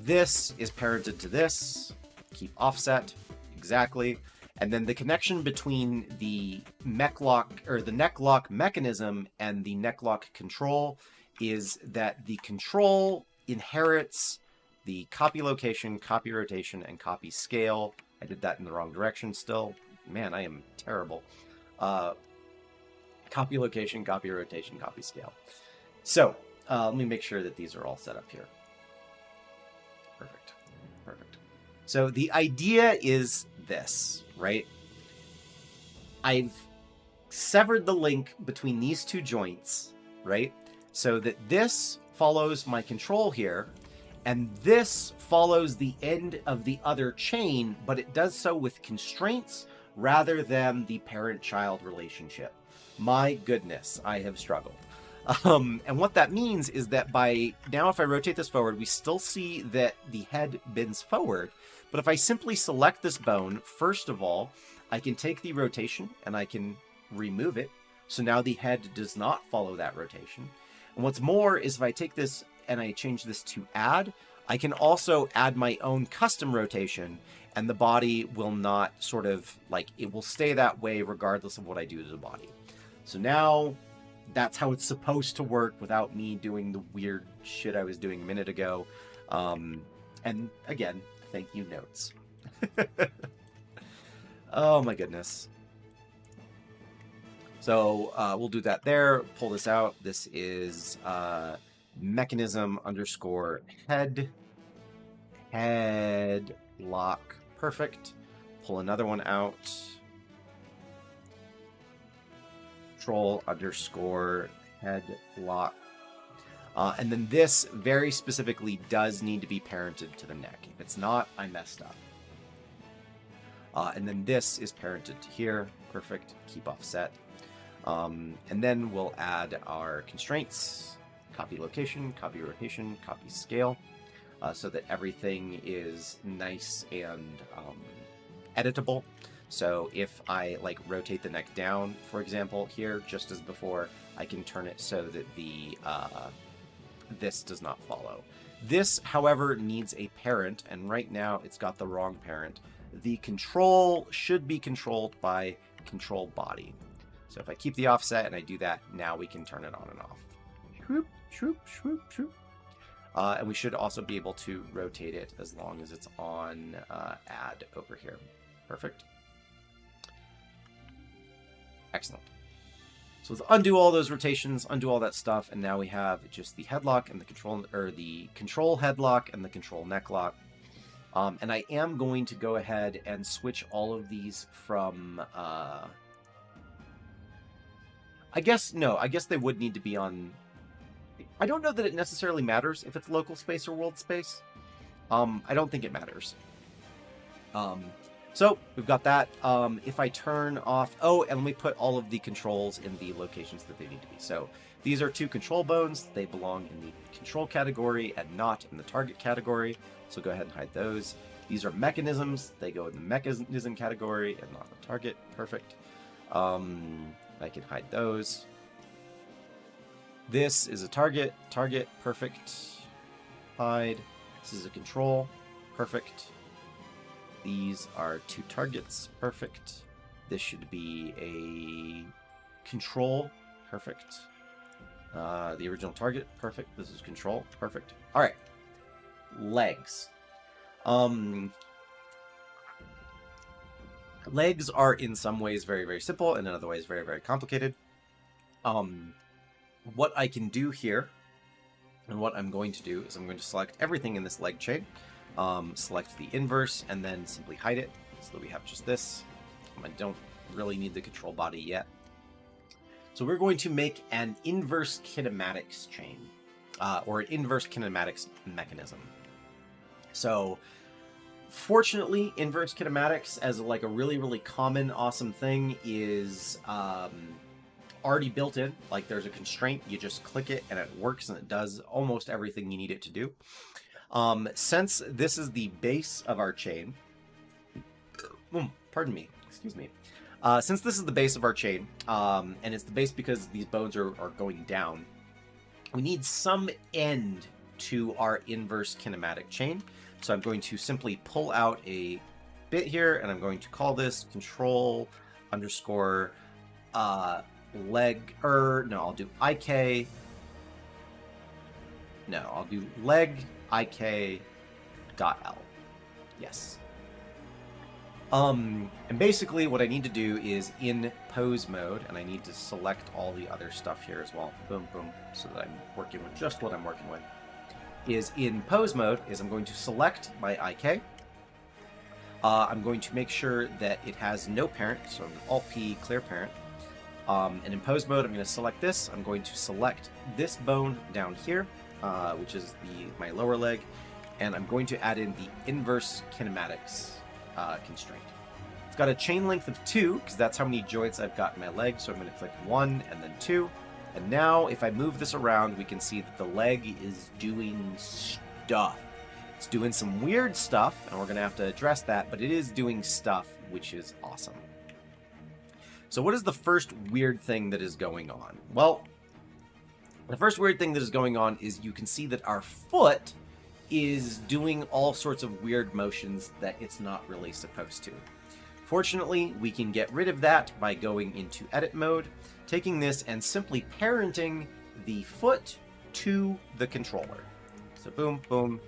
This is parented to this, keep offset, exactly. And then the connection between the neck lock mechanism and the neck lock control is that the control inherits the copy location, copy rotation, and copy scale. I did that in the wrong direction still. Man, I am terrible. Copy location, copy rotation, copy scale. So let me make sure that these are all set up here. Perfect. Perfect. So the idea is this, right? I've severed the link between these two joints, right? So that this follows my control here, and this follows the end of the other chain, but it does so with constraints rather than the parent-child relationship. My goodness, I have struggled. And what that means is that by now, if I rotate this forward, we still see that the head bends forward. But if I simply select this bone, first of all, I can take the rotation and I can remove it. So now the head does not follow that rotation. And what's more is if I take this and I change this to add, I can also add my own custom rotation, and the body will not sort of like, it will stay that way regardless of what I do to the body. So now that's how it's supposed to work without me doing the weird shit I was doing a minute ago. And again, thank you, notes. Oh my goodness. So we'll do that there. Pull this out. This is mechanism underscore head lock. Perfect. Pull another one out. Control underscore head lock. And then this very specifically does need to be parented to the neck. If it's not, I messed up. And then this is parented to here. Perfect. Keep offset. And then we'll add our constraints, copy location, copy rotation, copy scale, so that everything is nice and editable. So if I like rotate the neck down, for example, here, just as before, I can turn it so that the this does not follow. This, however, needs a parent, and right now it's got the wrong parent. The control should be controlled by control body. So if I keep the offset and I do that, now we can turn it on and off. Shroop, shroop, shroop, shroop. And we should also be able to rotate it as long as it's on add over here. Perfect. Excellent. So let's undo all those rotations, undo all that stuff, and now we have just the headlock and the control, or the control headlock and the control neck lock. And I am going to go ahead and switch all of these from I guess, no, I guess they would need to be on... I don't know that it necessarily matters if it's local space or world space. I don't think it matters. So we've got that. If I turn off... Oh, and let me put all of the controls in the locations that they need to be. So these are 2 control bones. They belong in the control category and not in the target category. So go ahead and hide those. These are mechanisms. They go in the mechanism category and not the target. Perfect. I can hide those. This is a target. Target. Perfect. Hide. This is a control. Perfect. These are 2 targets. Perfect. This should be a control. Perfect. The original target. Perfect. This is control. Perfect. All right. Legs. Legs are in some ways very, very simple, and in other ways very, very complicated. What I can do here, and what I'm going to do, is I'm going to select everything in this leg chain, select the inverse, and then simply hide it, so that we have just this. I don't really need the control body yet. So we're going to make an inverse kinematics chain, or an inverse kinematics mechanism. So fortunately, inverse kinematics as like a really, really common, awesome thing is already built in. Like there's a constraint, you just click it and it works and it does almost everything you need it to do. Since this is the base of our chain, pardon me, excuse me. Since this is the base of our chain, and it's the base because these bones are going down, we need some end to our inverse kinematic chain. So I'm going to simply pull out a bit here, and I'm going to call this control underscore leg, no, I'll do IK. No, I'll do leg IK dot L. Yes. And basically what I need to do is in pose mode, and I need to select all the other stuff here as well. Boom, boom, so that I'm working with just what I'm working with. Is in pose mode is I'm going to select my IK. I'm going to make sure that it has no parent, so Alt-P, clear parent. And in pose mode, I'm going to select this. I'm going to select this bone down here, which is my lower leg, and I'm going to add in the inverse kinematics constraint. It's got a chain length of 2, because that's how many joints I've got in my leg, so I'm going to click 1 and then 2. And now, if I move this around, we can see that the leg is doing stuff. It's doing some weird stuff, and we're going to have to address that, but it is doing stuff, which is awesome. So what is the first weird thing that is going on? Well, the first weird thing that is going on is you can see that our foot is doing all sorts of weird motions that it's not really supposed to. Fortunately, we can get rid of that by going into edit mode, taking this and simply parenting the foot to the controller. So boom, boom,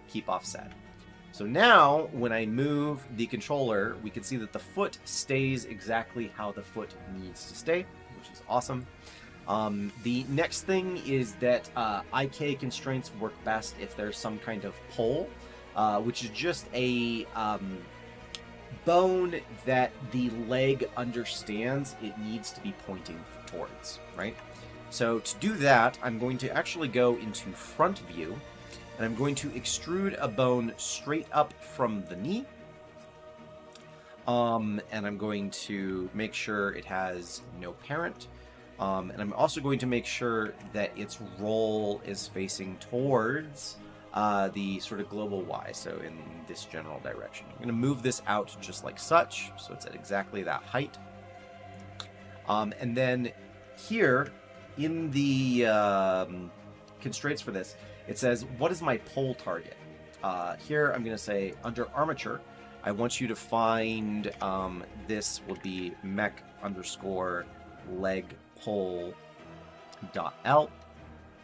keep offset. So now, when I move the controller, we can see that the foot stays exactly how the foot needs to stay, which is awesome. The next thing is that IK constraints work best if there's some kind of pull, which is just a bone that the leg understands it needs to be pointing towards, right? So to do that, I'm going to actually go into front view, and I'm going to extrude a bone straight up from the knee. And I'm going to make sure it has no parent. And I'm also going to make sure that its roll is facing towards the sort of global Y, so in this general direction. I'm going to move this out just like such, so it's at exactly that height. And then here, in the constraints for this, it says, what is my pole target? Here I'm going to say, under armature, I want you to find, this will be mech underscore leg pole dot L.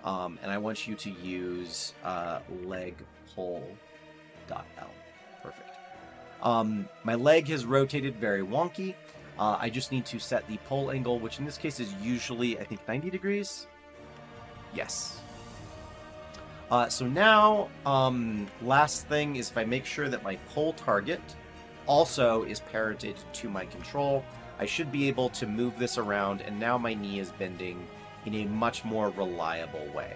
And I want you to use leg pole dot L. Perfect. My leg has rotated very wonky. I just need to set the pole angle, which in this case is usually, I think, 90 degrees. Yes. So now, last thing is if I make sure that my pole target also is parented to my control. I should be able to move this around, and now my knee is bending in a much more reliable way.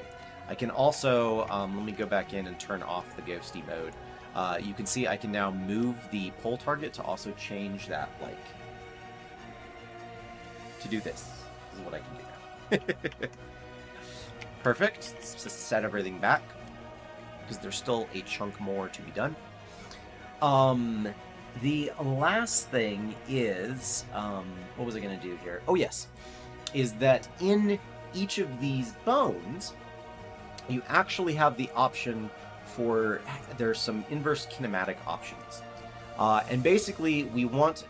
I can also, let me go back in and turn off the ghosty mode. You can see I can now move the pole target to also change that, like, to do this. This is what I can do now. Perfect. Let's just set everything back, because there's still a chunk more to be done. The last thing is, what was I going to do here? Oh, yes. Is that in each of these bones, you actually have the option for, there's some inverse kinematic options. And basically, we want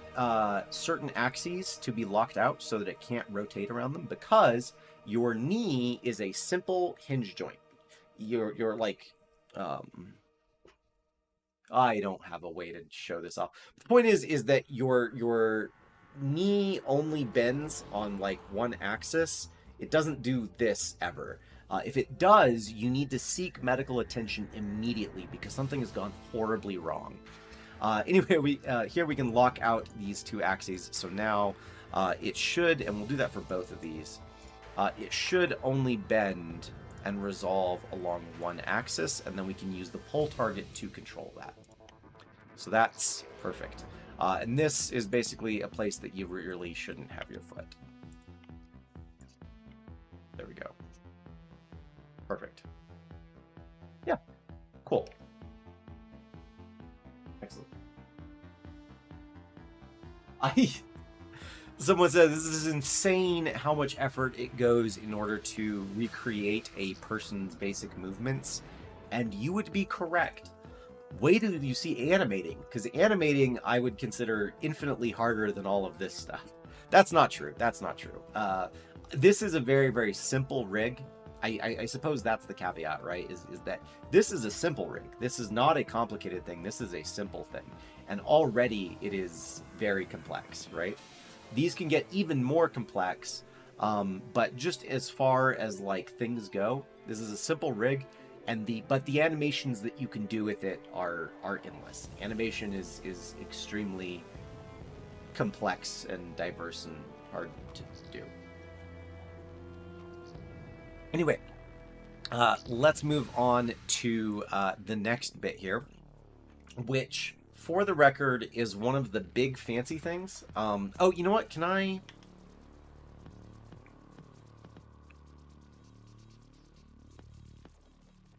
certain axes to be locked out so that it can't rotate around them, because your knee is a simple hinge joint. You're like, I don't have a way to show this off. The point is that your knee only bends on like one axis. It doesn't do this ever. If it does, you need to seek medical attention immediately, because something has gone horribly wrong. Anyway, here we can lock out these two axes. So now it should, and we'll do that for both of these, it should only bend and resolve along one axis, and then we can use the pole target to control that. So that's perfect. And this is basically a place that you really shouldn't have your foot. There we go. Perfect. Yeah, cool. Excellent. Someone said this is insane how much effort it goes in order to recreate a person's basic movements, and you would be correct. Wait till you see animating, because animating I would consider infinitely harder than all of this stuff. That's not true. That's not true. This is a very, very simple rig. I suppose that's the caveat, right? Is that this is a simple rig. This is not a complicated thing. This is a simple thing. And already it is very complex, right? These can get even more complex, but just as far as like things go, this is a simple rig, and the animations that you can do with it are endless. Animation is extremely complex and diverse and hard to do. Anyway, let's move on to the next bit here, which, for the record, is one of the big fancy things. Oh, you know what? Can I...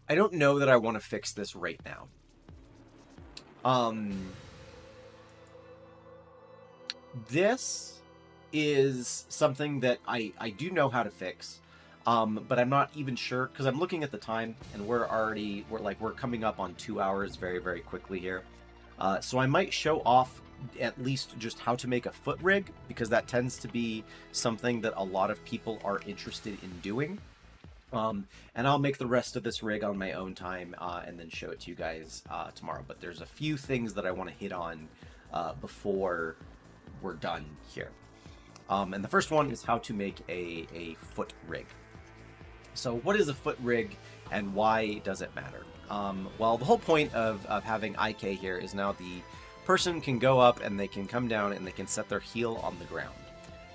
I don't know that I want to fix this right now. This is something that I do know how to fix. But I'm not even sure, because I'm looking at the time, and we're coming up on 2 hours very, very quickly here. So I might show off at least just how to make a foot rig, because that tends to be something that a lot of people are interested in doing. And I'll make the rest of this rig on my own time, and then show it to you guys tomorrow. But there's a few things that I want to hit on before we're done here. And the first one is how to make a foot rig. So what is a foot rig, and why does it matter? Well, the whole point of having IK here is now the person can go up and they can come down and they can set their heel on the ground.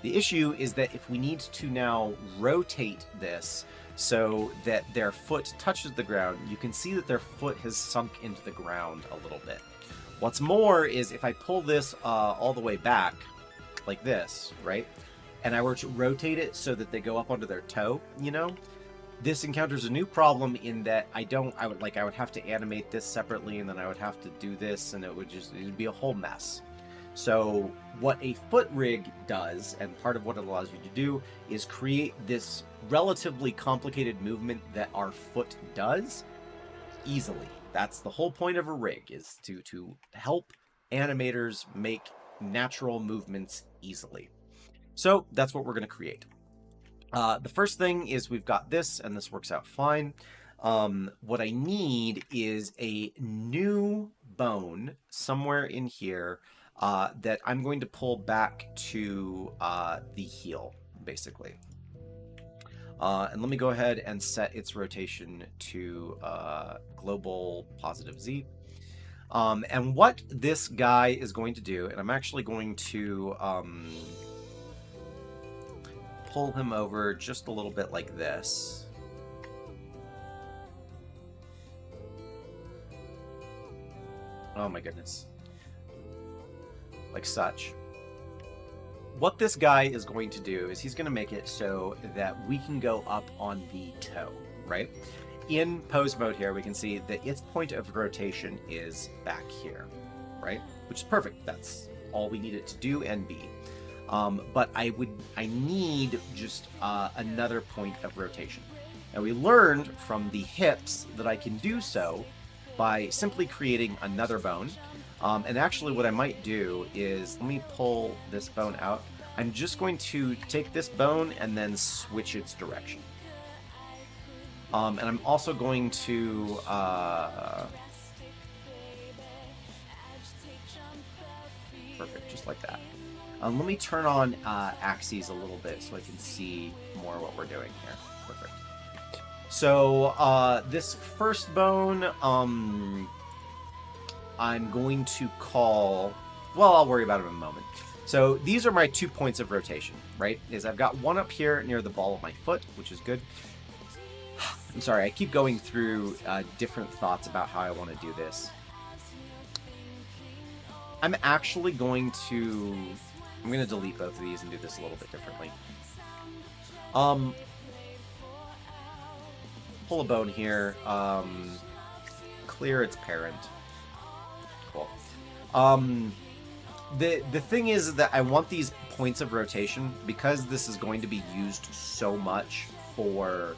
The issue is that if we need to now rotate this so that their foot touches the ground, you can see that their foot has sunk into the ground a little bit. What's more is if I pull this all the way back, like this, right? And I were to rotate it so that they go up onto their toe, you know? This encounters a new problem in that I would have to animate this separately, and then I would have to do this, and it'd be a whole mess. So what a foot rig does, and part of what it allows you to do, is create this relatively complicated movement that our foot does easily. That's the whole point of a rig, is to help animators make natural movements easily. So that's what we're going to create. The first thing is we've got this, and this works out fine. What I need is a new bone somewhere in here that I'm going to pull back to the heel, basically. And let me go ahead and set its rotation to global positive Z. And what this guy is going to do, and I'm actually going to pull him over just a little bit like this. Oh my goodness. Like such. What this guy is going to do is he's going to make it so that we can go up on the toe, right? In pose mode here, we can see that its point of rotation is back here, right? Which is perfect. That's all we need it to do and be. But I need just another point of rotation. And we learned from the hips that I can do so by simply creating another bone. And actually what I might do is, let me pull this bone out. I'm just going to take this bone and then switch its direction. And I'm also going to perfect, just like that. Let me turn on axes a little bit so I can see more what we're doing here. Perfect. So this first bone, I'm going to call, well, I'll worry about it in a moment. So these are my 2 points of rotation, right? I've got one up here near the ball of my foot, which is good. I'm sorry, I keep going through different thoughts about how I want to do this. I'm actually going to delete both of these and do this a little bit differently. Pull a bone here, clear its parent. Cool. The thing is that I want these points of rotation, because this is going to be used so much for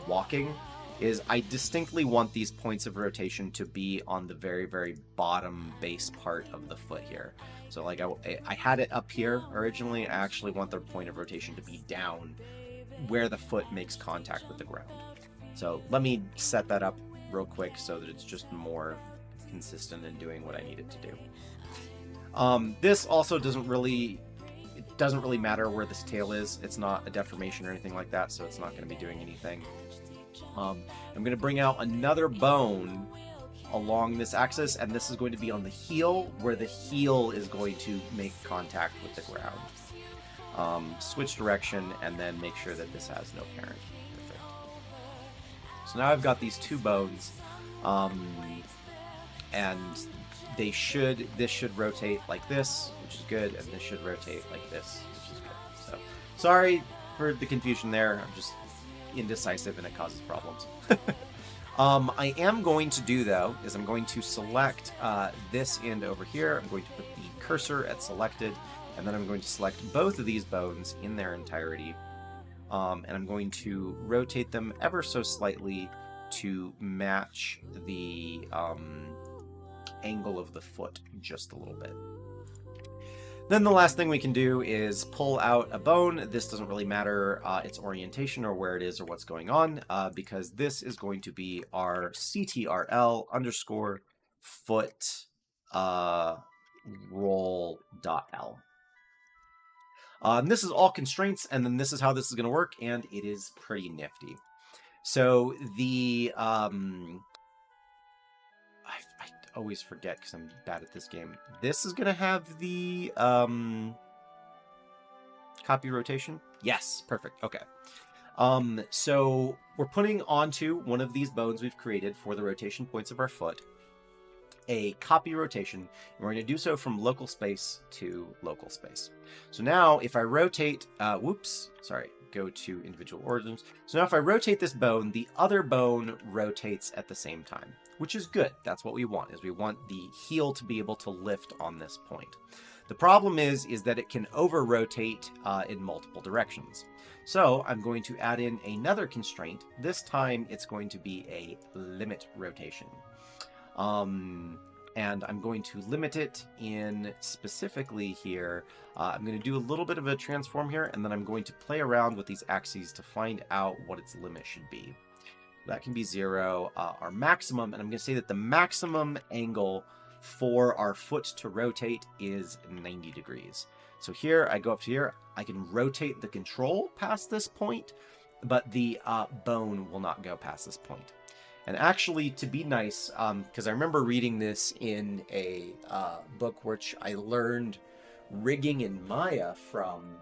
walking, is I distinctly want these points of rotation to be on the very, very bottom base part of the foot here. So like I had it up here originally. I actually want the point of rotation to be down where the foot makes contact with the ground. So let me set that up real quick so that it's just more consistent in doing what I need it to do. This also doesn't really matter where this tail is. It's not a deformation or anything like that, so it's not going to be doing anything. I'm going to bring out another bone along this axis, and this is going to be on the heel, where the heel is going to make contact with the ground. Switch direction, and then make sure that this has no parent. Perfect. So now I've got these 2 bones, and this should rotate like this, which is good, and this should rotate like this, which is good. So sorry for the confusion there. I'm just indecisive and it causes problems. I am going to do, though, is I'm going to select this end over here. I'm going to put the cursor at selected, and then I'm going to select both of these bones in their entirety, and I'm going to rotate them ever so slightly to match the angle of the foot just a little bit. Then the last thing we can do is pull out a bone. This doesn't really matter its orientation or where it is or what's going on, because this is going to be our CTRL underscore foot roll.l. And this is all constraints, and then this is how this is going to work, and it is pretty nifty. So the I always forget because I'm bad at this game. This is going to have the copy rotation. Yes, perfect. Okay. So we're putting onto one of these bones we've created for the rotation points of our foot a copy rotation, and we're going to do so from local space to local space. So now if I rotate, go to individual origins. So now if I rotate this bone, the other bone rotates at the same time, which is good. That's what we want, is we want the heel to be able to lift on this point. The problem is that it can over-rotate in multiple directions. So I'm going to add in another constraint. This time it's going to be a limit rotation. And I'm going to limit it in specifically here. I'm going to do a little bit of a transform here, and then I'm going to play around with these axes to find out what its limit should be. That can be 0. Our maximum, and I'm going to say that the maximum angle for our foot to rotate is 90 degrees. So here, I go up to here, I can rotate the control past this point, but the bone will not go past this point. And actually, to be nice, because I remember reading this in a book which I learned rigging in Maya from.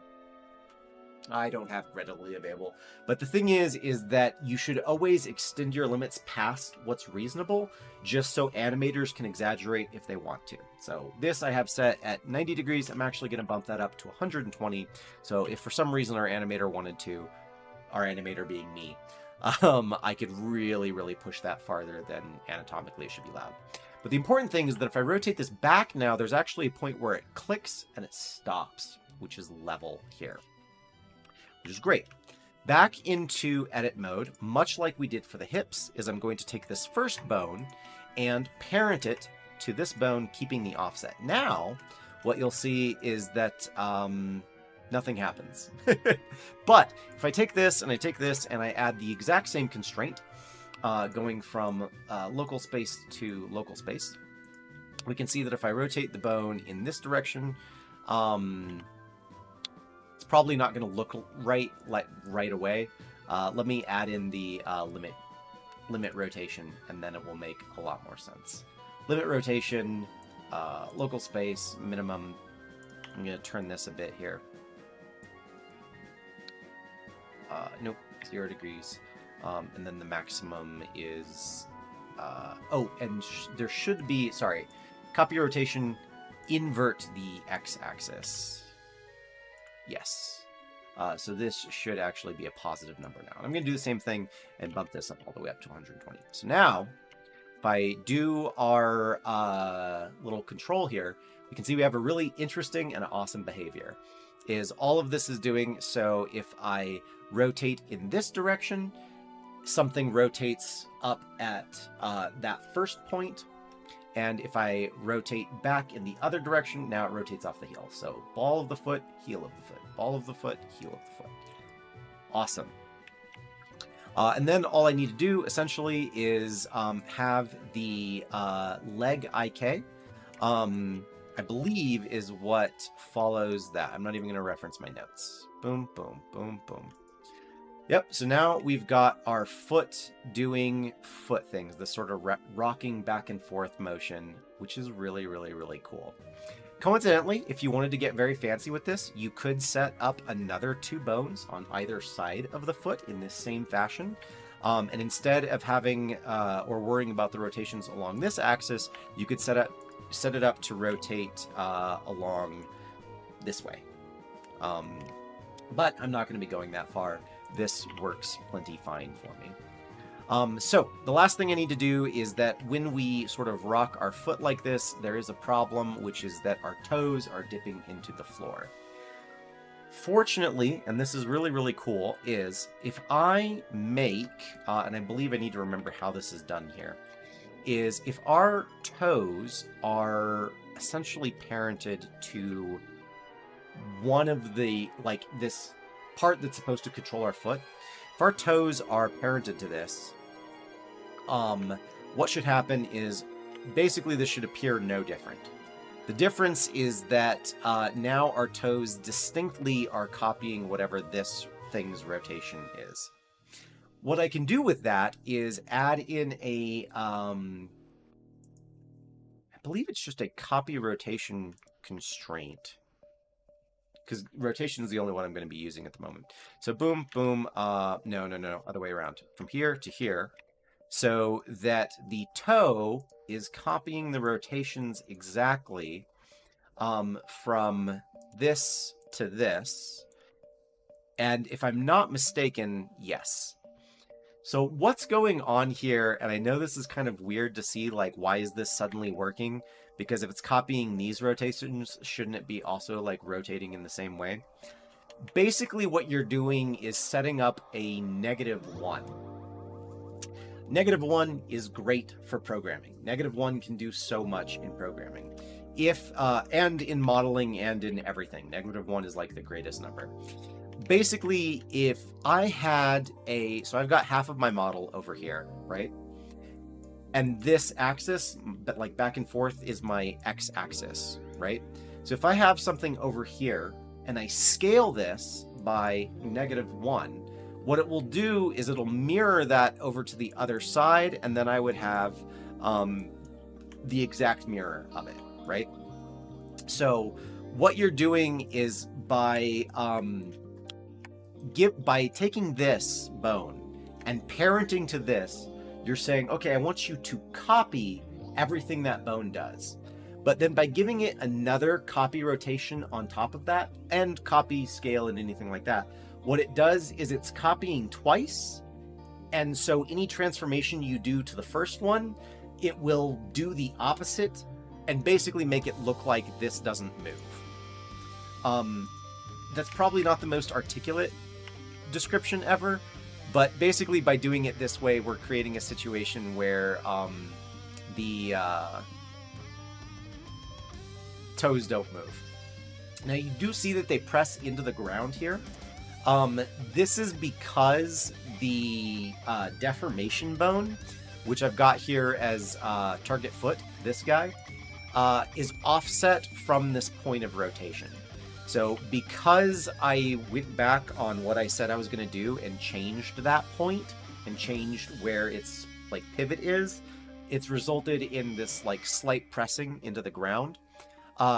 I don't have it readily available. But the thing is that you should always extend your limits past what's reasonable, just so animators can exaggerate if they want to. So this I have set at 90 degrees. I'm actually going to bump that up to 120. So if for some reason our animator wanted to, our animator being me, I could really, really push that farther than anatomically it should be allowed. But the important thing is that if I rotate this back now, there's actually a point where it clicks and it stops, which is level here, which is great. Back into edit mode, much like we did for the hips, is I'm going to take this first bone and parent it to this bone, keeping the offset. Now, what you'll see is that nothing happens. But if I take this and I take this and I add the exact same constraint, going from local space to local space, we can see that if I rotate the bone in this direction, it's probably not going to look right away. Let me add in the limit rotation, and then it will make a lot more sense. Limit rotation, local space, minimum. I'm going to turn this a bit here. Nope, 0 degrees. And then the maximum is... there should be... Sorry. Copy rotation, invert the x-axis. Yes. So this should actually be a positive number now. I'm going to do the same thing and bump this up all the way up to 120. So now, if I do our little control here, we can see we have a really interesting and awesome behavior. Is all of this is doing, so if I rotate in this direction, something rotates up at that first point, and if I rotate back in the other direction, now it rotates off the heel. So ball of the foot, heel of the foot, ball of the foot, heel of the foot. Awesome. And then all I need to do essentially is have the leg IK, I believe is what follows that. I'm not even going to reference my notes. Boom, boom, boom, boom. Yep, so now we've got our foot doing foot things, this sort of rocking back and forth motion, which is really, really, really cool. Coincidentally, if you wanted to get very fancy with this, you could set up another 2 bones on either side of the foot in this same fashion. And instead of having or worrying about the rotations along this axis, you could set it up to rotate along this way. But I'm not going to be going that far. This works plenty fine for me. So the last thing I need to do is that when we sort of rock our foot like this, there is a problem, which is that our toes are dipping into the floor. Fortunately, and this is really, really cool, is if I make, and I believe I need to remember how this is done here, is if our toes are essentially parented to one of the, like this part that's supposed to control our foot, if our toes are parented to this, what should happen is basically this should appear no different. The difference is that now our toes distinctly are copying whatever this thing's rotation is. What I can do with that is add in a, I believe it's just a copy rotation constraint, because rotation is the only one I'm going to be using at the moment. So boom, boom, no, other way around. From here to here, so that the toe is copying the rotations exactly from this to this. And if I'm not mistaken, yes. So what's going on here, and I know this is kind of weird to see, like, why is this suddenly working? Because if it's copying these rotations, shouldn't it be also, like, rotating in the same way? Basically, what you're doing is setting up a -1. -1 is great for programming. -1 can do so much in programming. And in modeling and in everything. -1 is, like, the greatest number. Basically, if I had so I've got half of my model over here, right? And this axis, but like back and forth, is my x-axis, right? So if I have something over here and I scale this by -1, What it will do is it'll mirror that over to the other side, and then I would have the exact mirror of it, right? So what you're doing is by taking this bone and parenting to this, you're saying, okay, I want you to copy everything that bone does. But then by giving it another copy rotation on top of that, and copy scale and anything like that, what it does is it's copying twice. And so any transformation you do to the first one, it will do the opposite and basically make it look like this doesn't move. That's probably not the most articulate description ever, but basically by doing it this way, we're creating a situation where the toes don't move. Now you do see that they press into the ground here. This is because the deformation bone, which I've got here as target foot, this guy, is offset from this point of rotation. So because I went back on what I said I was going to do and changed that point and changed where its like pivot is, it's resulted in this like slight pressing into the ground,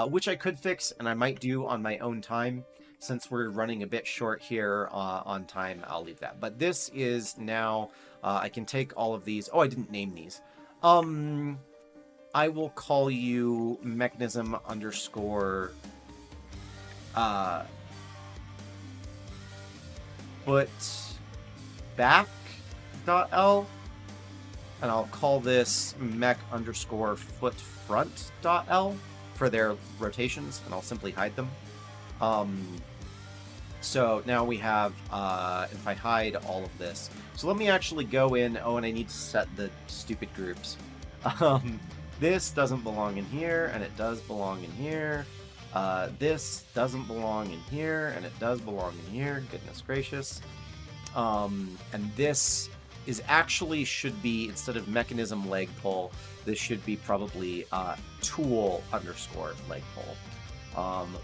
which I could fix and I might do on my own time. Since we're running a bit short here on time, I'll leave that. But this is now, I can take all of these. Oh, I didn't name these. I will call you mechanism underscore foot back dot L, and I'll call this mech underscore foot front dot L for their rotations, and I'll simply hide them. So now we have, if I hide all of this, so let me actually go in. Oh, and I need to set the stupid groups. This doesn't belong in here, and it does belong in here. This doesn't belong in here, and it does belong in here. Goodness gracious. And this is actually should be, instead of mechanism leg pull, this should be probably tool underscore leg pull,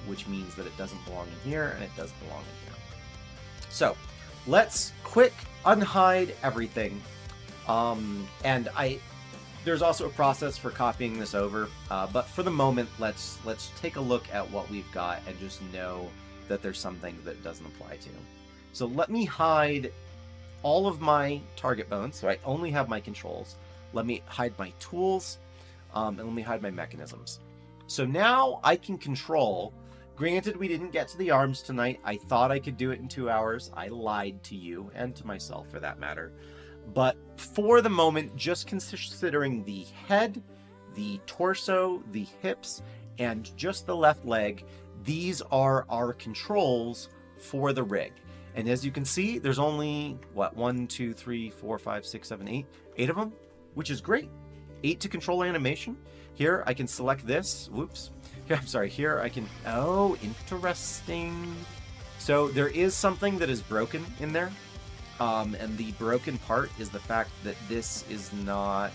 which means that it doesn't belong in here, and it does belong in here. So let's quick unhide everything. And there's also a process for copying this over, but for the moment, let's take a look at what we've got and just know that there's some things that it doesn't apply to. So let me hide all of my target bones, so I only have my controls. Let me hide my tools, and let me hide my mechanisms. So now I can control. Granted, we didn't get to the arms tonight. I thought I could do it in 2 hours. I lied to you, and to myself for that matter. But for the moment, just considering the head, the torso, the hips, and just the left leg, these are our controls for the rig. And as you can see, there's only, what, 1, 2, 3, 4, 5, 6, 7, 8? 8 of them, which is great. 8 to control animation. Here, I can select this. Whoops. Here, I'm sorry. Here, I can... Oh, interesting. So there is something that is broken in there. And the broken part is the fact that this is not...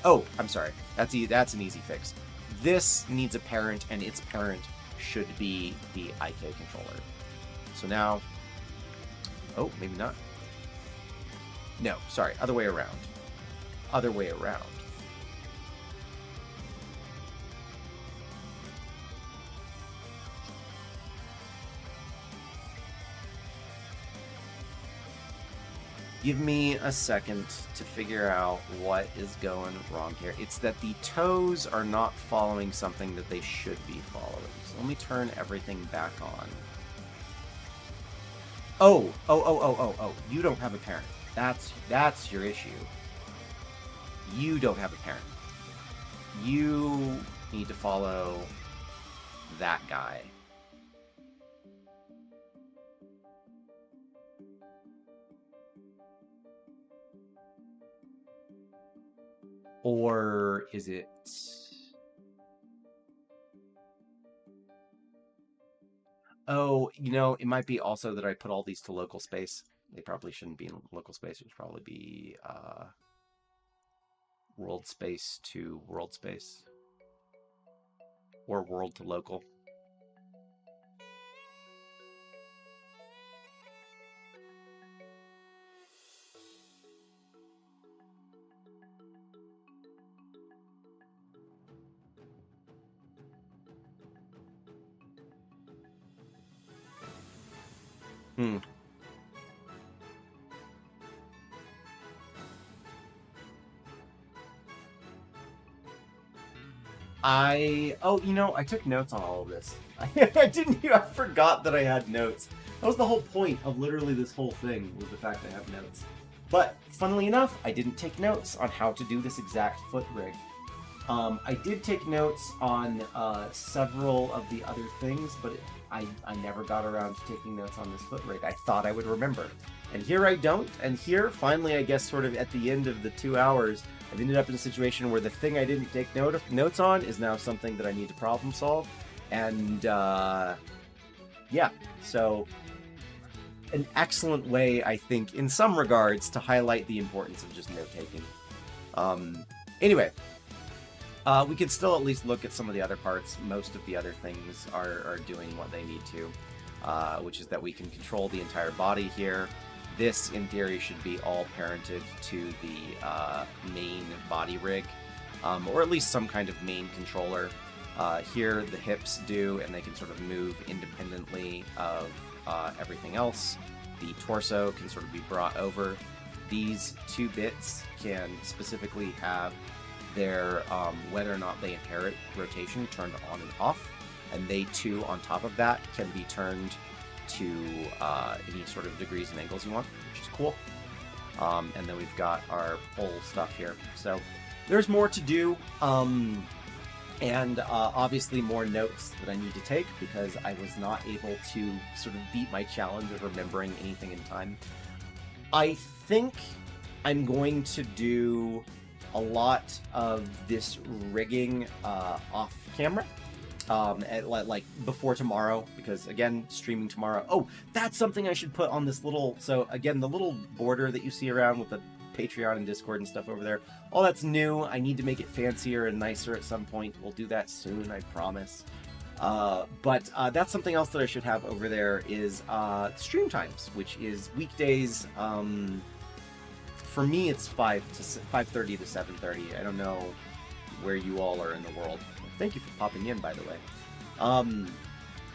Oh, I'm sorry. That's an easy fix. This needs a parent, and its parent should be the IK controller. So now... Oh, maybe not. No, sorry. Other way around. Other way around. Give me a second to figure out what is going wrong here. It's that the toes are not following something that they should be following. So let me turn everything back on. Oh. You don't have a parent. That's your issue. You don't have a parent. You need to follow that guy. Or is it... Oh, you know, it might be also that I put all these to local space. They probably shouldn't be in local space. It should probably be world space to world space. Or world to local. Hmm. I took notes on all of this. I didn't, I forgot that I had notes. That was the whole point of literally this whole thing, was the fact that I have notes. But, funnily enough, I didn't take notes on how to do this exact foot rig. I did take notes on several of the other things, but I never got around to taking notes on this foot rig. I thought I would remember. And here I don't, and here, finally, I guess sort of at the end of the 2 hours, I've ended up in a situation where the thing I didn't take notes on is now something that I need to problem solve. And, yeah, so an excellent way, I think, in some regards, to highlight the importance of just note-taking. Anyway, we can still at least look at some of the other parts. Most of the other things are doing what they need to, which is that we can control the entire body here. This, in theory, should be all parented to the main body rig, or at least some kind of main controller. Here, the hips do, and they can sort of move independently of everything else. The torso can sort of be brought over. These two bits can specifically have their whether or not they inherit rotation turned on and off, and they too, on top of that, can be turned to any sort of degrees and angles you want, which is cool. And then we've got our pull stuff here. So there's more to do, and obviously more notes that I need to take, because I was not able to sort of beat my challenge of remembering anything in time. I think I'm going to do a lot of this rigging off camera, like before tomorrow, because again, streaming tomorrow. Oh, that's something I should put on this little, so again, the little border that you see around with the Patreon and Discord and stuff over there, all that's new. I need to make it fancier and nicer at some point. We'll do that soon, I promise. But that's something else that I should have over there, is stream times, which is weekdays. For me, it's 5:30 to 7:30. I don't know where you all are in the world. Thank you for popping in, by the way.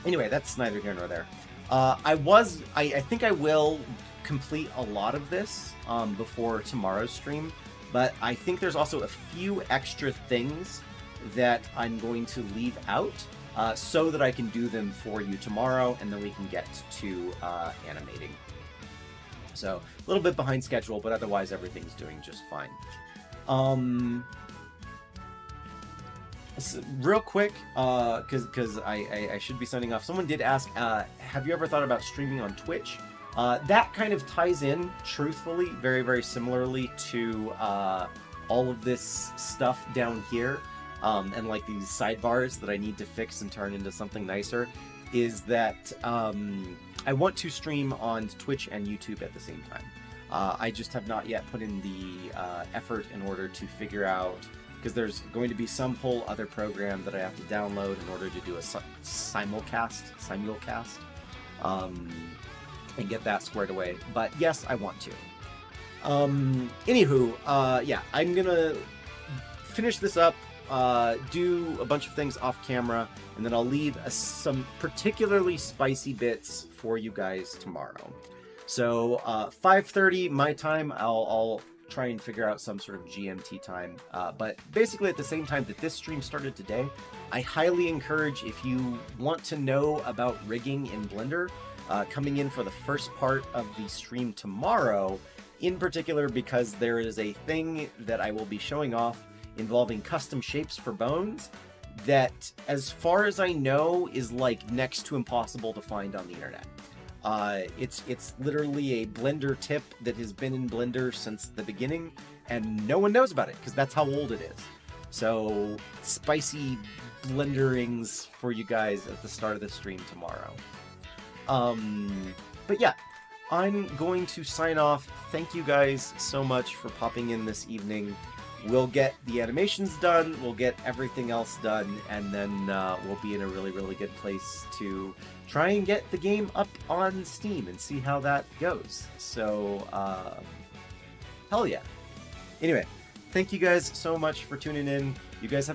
Anyway, that's neither here nor there. I think I will complete a lot of this before tomorrow's stream, but I think there's also a few extra things that I'm going to leave out so that I can do them for you tomorrow, and then we can get to animating. So, a little bit behind schedule, but otherwise everything's doing just fine. So real quick, because I should be signing off. Someone did ask, have you ever thought about streaming on Twitch? That kind of ties in, truthfully, very, very similarly to all of this stuff down here, and like these sidebars that I need to fix and turn into something nicer, is that I want to stream on Twitch and YouTube at the same time. I just have not yet put in the effort in order to figure out, because there's going to be some whole other program that I have to download in order to do a simulcast, and get that squared away. But yes, I want to. Anywho, yeah, I'm gonna finish this up, do a bunch of things off camera, and then I'll leave some particularly spicy bits for you guys tomorrow. So 5:30 my time, I'll try and figure out some sort of GMT time. But basically at the same time that this stream started today, I highly encourage, if you want to know about rigging in Blender, coming in for the first part of the stream tomorrow, in particular because there is a thing that I will be showing off involving custom shapes for bones that, as far as I know, is like next to impossible to find on the internet. It's literally a Blender tip that has been in Blender since the beginning, and no one knows about it because that's how old it is. So spicy Blenderings for you guys at the start of the stream tomorrow. But yeah, I'm going to sign off. Thank you guys so much for popping in this evening. We'll get the animations done, we'll get everything else done, and then we'll be in a really, really good place to try and get the game up on Steam and see how that goes. So, hell yeah. Anyway, thank you guys so much for tuning in. You guys have a